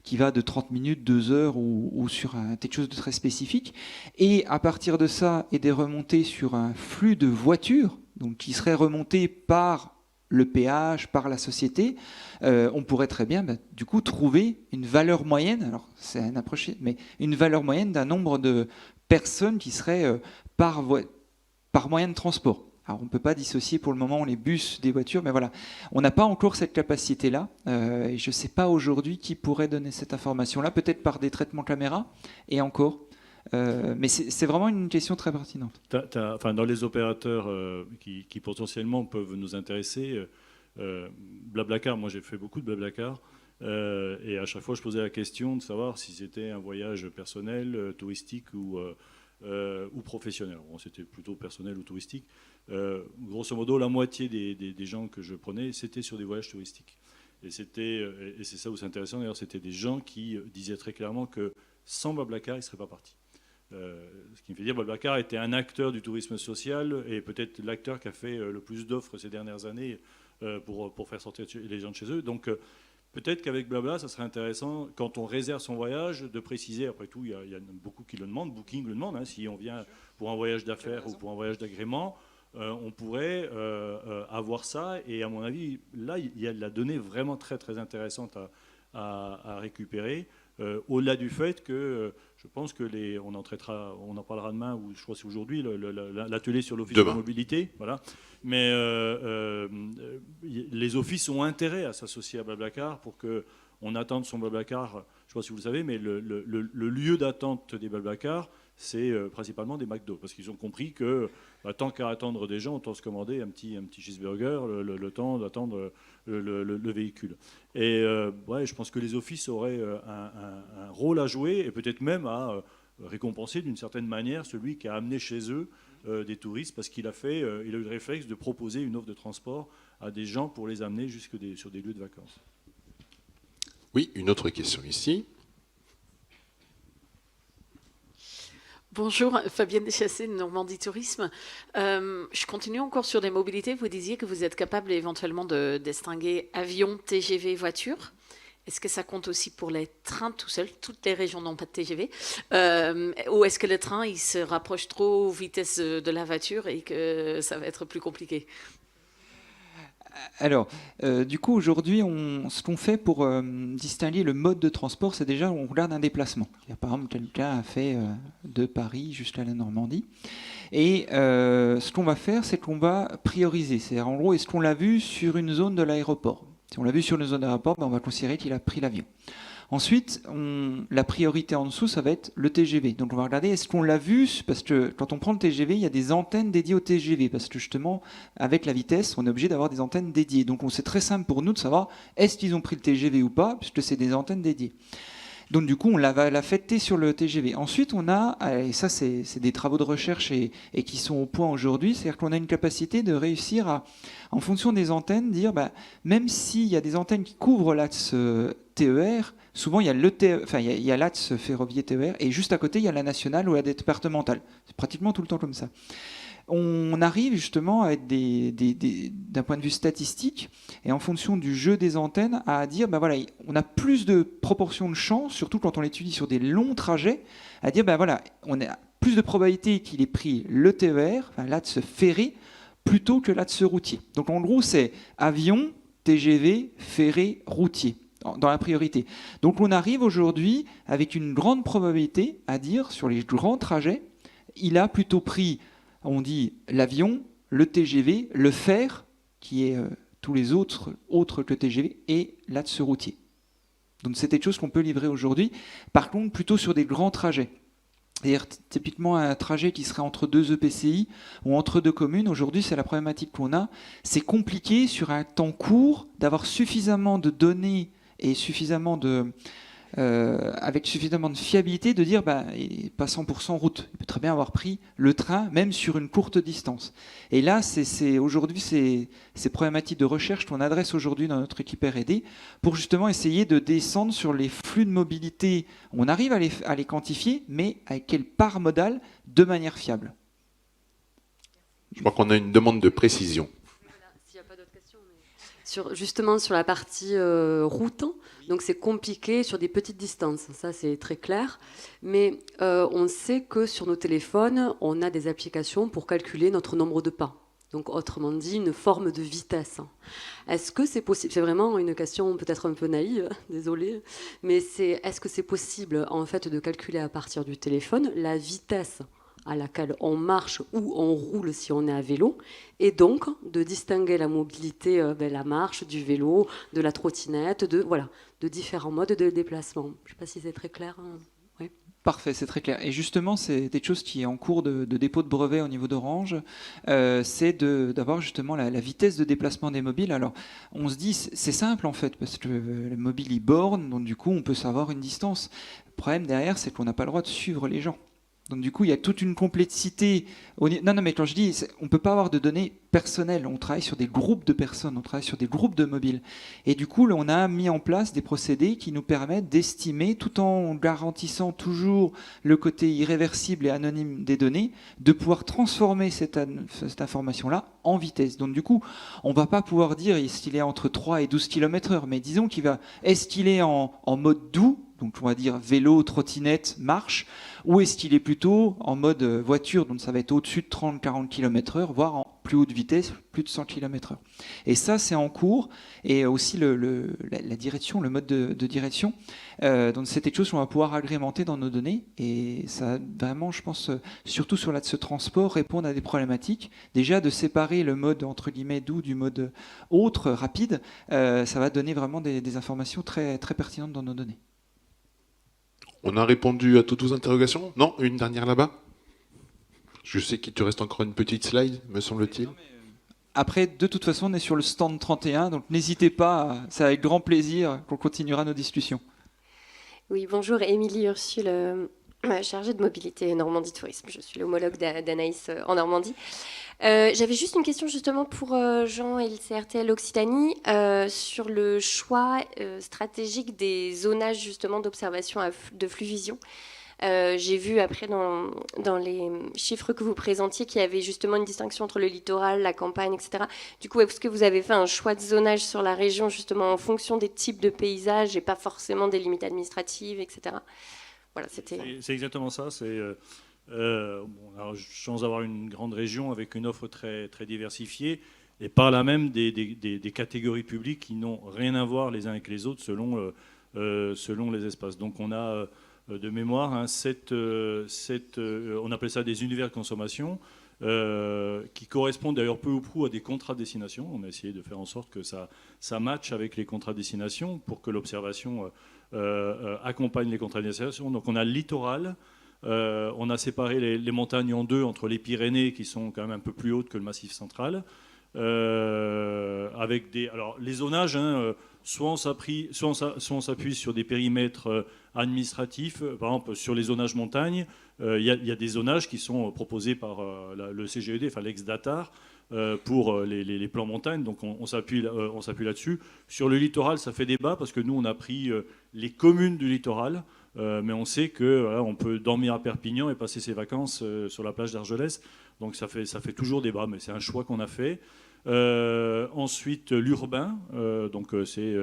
qui va de 30 minutes, 2 heures ou sur quelque chose de très spécifique. Et à partir de ça, et des remontées sur un flux de voitures, donc qui serait remonté par le péage, par la société, on pourrait très bien du coup trouver une valeur moyenne, alors c'est un approche, mais une valeur moyenne d'un nombre de personnes qui seraient par moyen de transport. Alors on ne peut pas dissocier pour le moment les bus des voitures, mais voilà, on n'a pas encore cette capacité-là, et je ne sais pas aujourd'hui qui pourrait donner cette information-là, peut-être par des traitements caméra, et encore. Mais c'est vraiment une question très pertinente. Dans les opérateurs qui potentiellement peuvent nous intéresser, Blablacar, moi j'ai fait beaucoup de Blablacar, et à chaque fois je posais la question de savoir si c'était un voyage personnel, touristique ou professionnel. Bon, c'était plutôt personnel ou touristique. Grosso modo, la moitié des gens que je prenais, c'était sur des voyages touristiques. Et c'est ça où c'est intéressant, d'ailleurs, c'était des gens qui disaient très clairement que sans Blablacar, ils ne seraient pas partis. Ce qui me fait dire que Blablacar était un acteur du tourisme social et peut-être l'acteur qui a fait le plus d'offres ces dernières années pour faire sortir les gens de chez eux. Donc peut-être qu'avec Blabla, ça serait intéressant, quand on réserve son voyage, de préciser, après tout, il y a beaucoup qui le demandent, Booking le demande, hein, si on vient pour un voyage d'affaires ou pour un voyage d'agrément, on pourrait avoir ça. Et à mon avis, là, il y a de la donnée vraiment très, très intéressante à récupérer, au-delà du fait que... Je pense que on en parlera demain, ou je crois que c'est aujourd'hui, l'atelier sur l'office de mobilité. Voilà. Mais les offices ont intérêt à s'associer à Blablacar pour qu'on attende son Blablacar. Je ne sais pas si vous le savez, mais le lieu d'attente des Blablacar, c'est principalement des McDo. Parce qu'ils ont compris que tant qu'à attendre des gens, autant se commander un petit cheeseburger, le temps d'attendre le véhicule. Et je pense que les offices auraient un rôle à jouer et peut-être même à récompenser d'une certaine manière celui qui a amené chez eux des touristes parce qu'il a eu le réflexe de proposer une offre de transport à des gens pour les amener sur des lieux de vacances. Oui, une autre question ici. Bonjour, Fabienne Deschassé de Normandie Tourisme. Je continue encore sur les mobilités. Vous disiez que vous êtes capable éventuellement de distinguer avion, TGV, voiture. Est-ce que ça compte aussi pour les trains tout seuls? Toutes les régions n'ont pas de TGV. Ou est-ce que le train, il se rapproche trop aux vitesses de la voiture et que ça va être plus compliqué? Alors, du coup, aujourd'hui, ce qu'on fait pour distinguer le mode de transport, c'est déjà on regarde un déplacement. Par exemple, quelqu'un a fait de Paris jusqu'à la Normandie. Et ce qu'on va faire, c'est qu'on va prioriser. C'est-à-dire, en gros, est-ce qu'on l'a vu sur une zone de l'aéroport? Si on l'a vu sur une zone de l'aéroport, ben, on va considérer qu'il a pris l'avion. Ensuite, la priorité en dessous, ça va être le TGV. Donc on va regarder, est-ce qu'on l'a vu? Parce que quand on prend le TGV, il y a des antennes dédiées au TGV. Parce que justement, avec la vitesse, on est obligé d'avoir des antennes dédiées. Donc c'est très simple pour nous de savoir, est-ce qu'ils ont pris le TGV ou pas, puisque c'est des antennes dédiées. Donc du coup, on va l'affecter sur le TGV. Ensuite, on a, et ça c'est des travaux de recherche et qui sont au point aujourd'hui, c'est-à-dire qu'on a une capacité de réussir à, en fonction des antennes, dire, bah, même s'il y a des antennes qui couvrent l'axe TER, souvent il y a l'axe ferroviaire TER, et juste à côté, il y a la nationale ou la départementale. C'est pratiquement tout le temps comme ça. On arrive justement à être d'un point de vue statistique et en fonction du jeu des antennes à dire ben voilà, on a plus de proportion de chance, surtout quand on l'étudie sur des longs trajets, à dire ben voilà, on a plus de probabilité qu'il ait pris le TER, enfin l'axe ferré, plutôt que l'axe routier. Donc en gros, c'est avion, TGV, ferré, routier dans la priorité. Donc on arrive aujourd'hui avec une grande probabilité à dire sur les grands trajets, il a plutôt pris, on dit l'avion, le TGV, le fer, qui est tous les autres que le TGV, et l'axe routier. Donc c'est quelque chose qu'on peut livrer aujourd'hui. Par contre, plutôt sur des grands trajets. C'est-à-dire typiquement un trajet qui serait entre deux EPCI ou entre deux communes, aujourd'hui c'est la problématique qu'on a. C'est compliqué sur un temps court d'avoir suffisamment de données et suffisamment avec suffisamment de fiabilité de dire bah, il n'est pas 100% route. Il peut très bien avoir pris le train, même sur une courte distance. Et là, aujourd'hui, c'est ces problématiques de recherche qu'on adresse aujourd'hui dans notre équipe R&D pour justement essayer de descendre sur les flux de mobilité. On arrive à les quantifier, mais avec quelle part modale de manière fiable. Je crois qu'on a une demande de précision. S'il n'y a pas d'autres questions. Justement, sur la partie route, donc c'est compliqué sur des petites distances, ça c'est très clair. Mais on sait que sur nos téléphones, on a des applications pour calculer notre nombre de pas. Donc autrement dit, une forme de vitesse. Est-ce que c'est possible? C'est vraiment une question peut-être un peu naïve, désolée, mais est-ce que c'est possible en fait de calculer à partir du téléphone la vitesse à laquelle on marche ou on roule si on est à vélo, et donc de distinguer la mobilité, la marche, du vélo, de la trottinette, de différents modes de déplacement. Je ne sais pas si c'est très clair. Oui. Parfait, c'est très clair. Et justement, c'est quelque chose qui est en cours de dépôt de brevet au niveau d'Orange, c'est d'avoir justement la vitesse de déplacement des mobiles. Alors, on se dit, c'est simple en fait, parce que le mobile, il borne, donc du coup, on peut savoir une distance. Le problème derrière, c'est qu'on n'a pas le droit de suivre les gens. Donc du coup, il y a toute une complexité. Non, mais quand je dis, on ne peut pas avoir de données personnelles. On travaille sur des groupes de personnes, on travaille sur des groupes de mobiles. Et du coup, on a mis en place des procédés qui nous permettent d'estimer, tout en garantissant toujours le côté irréversible et anonyme des données, de pouvoir transformer cette information-là en vitesse. Donc du coup, on ne va pas pouvoir dire est-ce qu'il est entre 3 et 12 km/h, mais disons est-ce qu'il est en mode doux, donc on va dire vélo, trottinette, marche, ou est-ce qu'il est plutôt en mode voiture, donc ça va être au-dessus de 30-40 km/h, voire en plus haute vitesse, plus de 100 km/h. Et ça, c'est en cours, et aussi la direction, le mode de direction. Donc c'est quelque chose qu'on va pouvoir agrémenter dans nos données, et ça vraiment, je pense, surtout sur l'axe transport, répondre à des problématiques. Déjà, de séparer le mode, entre guillemets, doux du mode autre, rapide, ça va donner vraiment des informations très, très pertinentes dans nos données. On a répondu à toutes vos interrogations? Non, une dernière là-bas? Je sais qu'il te reste encore une petite slide, me semble-t-il. Après, de toute façon, on est sur le stand 31, donc n'hésitez pas, c'est avec grand plaisir qu'on continuera nos discussions. Oui, bonjour, Émilie Ursule, chargée de mobilité Normandie Tourisme. Je suis l'homologue d'Anaïs en Normandie. J'avais juste une question justement pour Jean et le CRTL Occitanie sur le choix stratégique des zonages justement d'observation de flux vision. J'ai vu après dans les chiffres que vous présentiez qu'il y avait justement une distinction entre le littoral, la campagne, etc. Du coup, est-ce que vous avez fait un choix de zonage sur la région justement en fonction des types de paysages et pas forcément des limites administratives, etc. Voilà, c'était... C'est exactement ça. On a la chance d'avoir une grande région avec une offre très, très diversifiée. et par là même des catégories publiques qui n'ont rien à voir les uns avec les autres selon les espaces. Donc on a de mémoire on appelle ça des univers de consommation, qui correspondent d'ailleurs peu ou prou à des contrats de destination. On a essayé de faire en sorte que ça matche avec les contrats de destination pour que l'observation accompagne les contrats de destination. Donc on a le littoral, on a séparé les montagnes en deux, entre les Pyrénées qui sont quand même un peu plus hautes que le Massif central, avec alors les zonages, soit on s'appuie sur des périmètres administratifs. Par exemple, sur les zonages montagne, il y a des zonages qui sont proposés par le CGED, enfin l'ex-DATAR, pour les plans montagne. Donc on s'appuie là-dessus. Sur le littoral, ça fait débat parce que nous, on a pris les communes du littoral, mais on sait que on peut dormir à Perpignan et passer ses vacances sur la plage d'Argelès. Donc ça fait toujours débat, mais c'est un choix qu'on a fait. Ensuite, l'urbain, donc c'est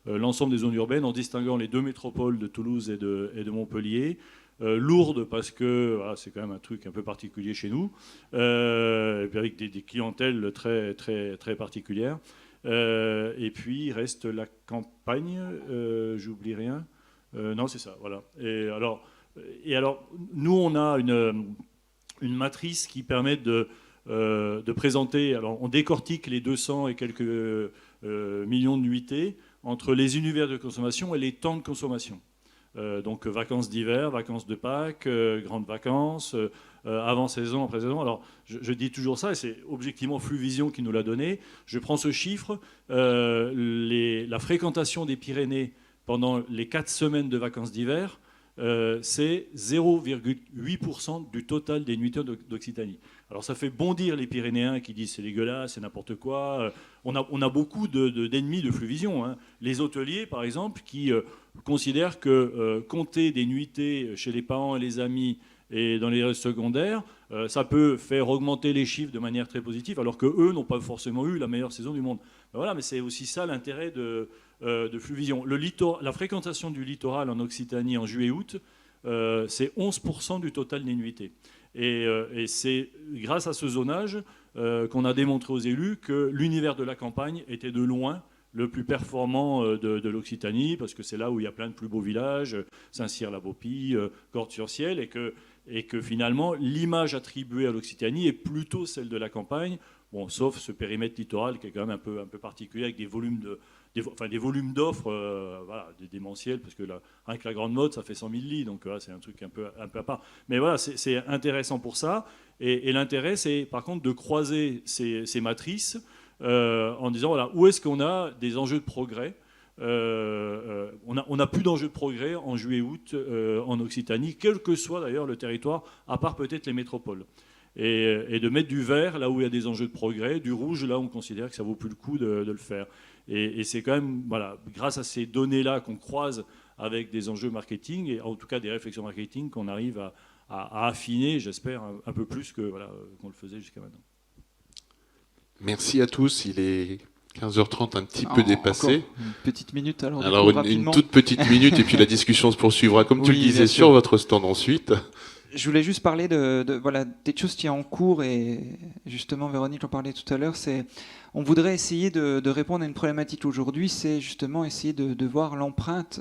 l'ensemble des zones urbaines en distinguant les deux métropoles de Toulouse et de Montpellier. Lourdes parce que c'est quand même un truc un peu particulier chez nous, et puis avec des clientèles très, très, très particulières. Et puis il reste la campagne, j'oublie rien. Non, c'est ça, voilà. Et alors, nous, on a une matrice qui permet de présenter. Alors, on décortique les 200 et quelques millions de nuitées entre les univers de consommation et les temps de consommation. Donc vacances d'hiver, vacances de Pâques, grandes vacances, avant saison, après saison. Alors je dis toujours ça, et c'est objectivement Fluvision qui nous l'a donné. Je prends ce chiffre, la fréquentation des Pyrénées pendant les 4 semaines de vacances d'hiver, c'est 0,8% du total des nuitées d'Occitanie. Alors ça fait bondir les Pyrénéens qui disent c'est dégueulasse, c'est n'importe quoi. On a beaucoup d'ennemis de Fluvision. Les hôteliers, par exemple, qui considèrent que compter des nuitées chez les parents et les amis et dans les réseaux secondaires, ça peut faire augmenter les chiffres de manière très positive, alors qu'eux n'ont pas forcément eu la meilleure saison du monde. Ben voilà, mais c'est aussi ça l'intérêt de Fluvision. La fréquentation du littoral en Occitanie en juillet-août, c'est 11% du total des nuitées. Et c'est grâce à ce zonage qu'on a démontré aux élus que l'univers de la campagne était de loin le plus performant de l'Occitanie, parce que c'est là où il y a plein de plus beaux villages, Saint-Cyr-la-Beaupie, Cordes-sur-Ciel, et que finalement l'image attribuée à l'Occitanie est plutôt celle de la campagne, bon, sauf ce périmètre littoral qui est quand même un peu particulier, avec des volumes d'offres voilà, démentiels, parce que rien que la Grande Motte, ça fait 100 000 lits, donc c'est un truc un peu à part. Mais voilà, c'est intéressant pour ça. Et l'intérêt, c'est par contre de croiser ces matrices en disant, voilà, où est-ce qu'on a des enjeux de progrès. On n'a plus d'enjeux de progrès en juillet-août en Occitanie, quel que soit d'ailleurs le territoire, à part peut-être les métropoles. Et de mettre du vert là où il y a des enjeux de progrès, du rouge là où on considère que ça vaut plus le coup de le faire. Et c'est quand même, voilà, grâce à ces données-là qu'on croise avec des enjeux marketing, et en tout cas des réflexions marketing, qu'on arrive à affiner, j'espère, un peu plus qu'on le faisait jusqu'à maintenant. Merci à tous. Il est 15h30, un petit peu dépassé. Une petite minute alors. Alors une toute petite minute, et puis la discussion se poursuivra, comme tu le disais, sur votre stand ensuite. Je voulais juste parler voilà, des choses qui sont en cours, et justement Véronique en parlait tout à l'heure. On voudrait essayer de répondre à une problématique aujourd'hui, c'est justement essayer de voir l'empreinte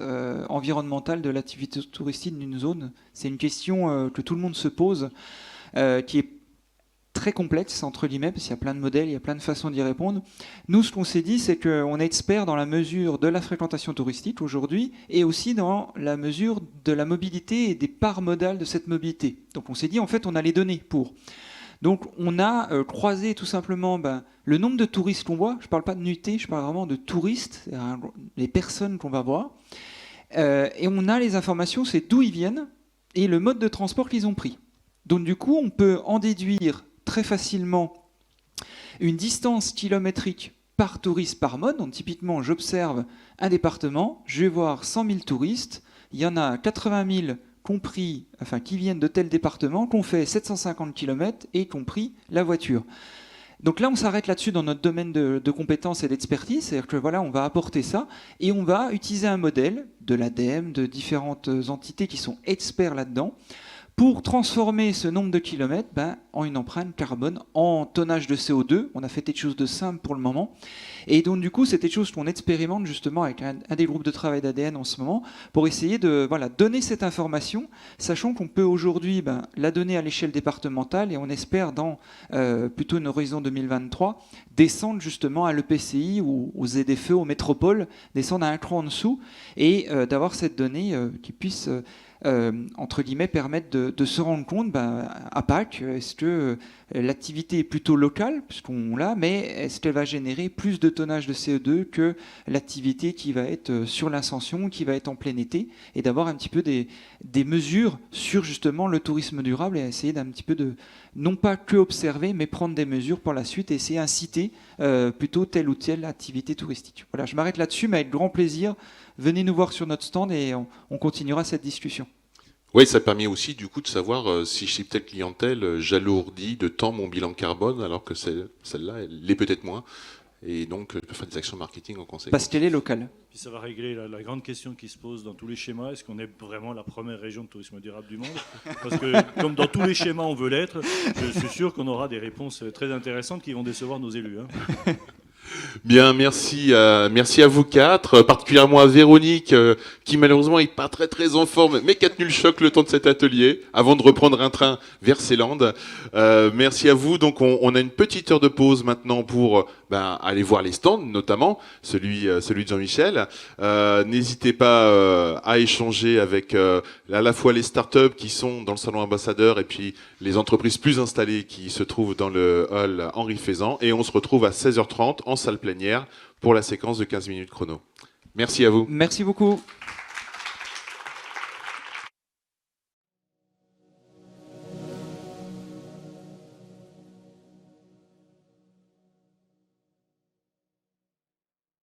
environnementale de l'activité touristique d'une zone. C'est une question que tout le monde se pose, qui est très complexe, entre guillemets, parce qu'il y a plein de modèles, il y a plein de façons d'y répondre. Nous, ce qu'on s'est dit, c'est qu'on est expert dans la mesure de la fréquentation touristique aujourd'hui, et aussi dans la mesure de la mobilité et des parts modales de cette mobilité. Donc on s'est dit, en fait, on a les données pour. Donc on a croisé tout simplement le nombre de touristes qu'on voit. Je ne parle pas de nuitées, je parle vraiment de touristes, les personnes qu'on va voir. Et on a les informations, c'est d'où ils viennent et le mode de transport qu'ils ont pris. Donc du coup, on peut en déduire très facilement une distance kilométrique par touriste par mode. Donc typiquement, j'observe un département, je vais voir 100 000 touristes, il y en a 80 000 qui viennent de tel département, qu'on fait 750 km et compris la voiture. Donc là, on s'arrête là-dessus dans notre domaine de compétences et d'expertise, c'est-à-dire que voilà, on va apporter ça et on va utiliser un modèle de l'ADEME, de différentes entités qui sont experts là-dedans, pour transformer ce nombre de kilomètres en une empreinte carbone, en tonnage de CO2. On a fait quelque chose de simple pour le moment. Et donc, du coup, c'est quelque chose qu'on expérimente justement avec un des groupes de travail d'ADN en ce moment, pour essayer de donner cette information, sachant qu'on peut aujourd'hui la donner à l'échelle départementale, et on espère dans plutôt un horizon 2023, descendre justement à l'EPCI ou aux ZFE, aux métropoles, descendre à un cran en dessous, et d'avoir cette donnée qui puisse... entre guillemets, permettre de se rendre compte, à Pâques, est-ce que l'activité est plutôt locale, puisqu'on l'a, mais est-ce qu'elle va générer plus de tonnage de CO2 que l'activité qui va être sur l'Ascension, qui va être en plein été, et d'avoir un petit peu des mesures sur justement le tourisme durable, et essayer d'un petit peu de, non pas que observer, mais prendre des mesures pour la suite, et essayer d'inciter plutôt telle ou telle activité touristique. Voilà, je m'arrête là-dessus, mais avec grand plaisir. Venez nous voir sur notre stand et on continuera cette discussion. Oui, ça permet aussi du coup de savoir si chez telle clientèle j'alourdis de temps mon bilan carbone, alors que celle-là, elle l'est peut-être moins. Et donc, je peux faire des actions marketing en conséquence. Parce qu'elle est locale. Puis ça va régler la grande question qui se pose dans tous les schémas. Est-ce qu'on est vraiment la première région de tourisme durable du monde? Parce que comme dans tous les schémas on veut l'être, je suis sûr qu'on aura des réponses très intéressantes qui vont décevoir nos élus. Bien, merci à vous quatre, particulièrement à Véronique, qui malheureusement n'est pas très en forme, mais qui a tenu le choc le temps de cet atelier, avant de reprendre un train vers Ceyland. Merci à vous. Donc on a une petite heure de pause maintenant pour aller voir les stands, notamment celui de Jean-Michel. N'hésitez pas à échanger avec à la fois les startups qui sont dans le salon ambassadeur et puis les entreprises plus installées qui se trouvent dans le hall Henri Faisan. Et on se retrouve à 16h30 en salle plénière pour la séquence de 15 minutes chrono. Merci à vous. Merci beaucoup.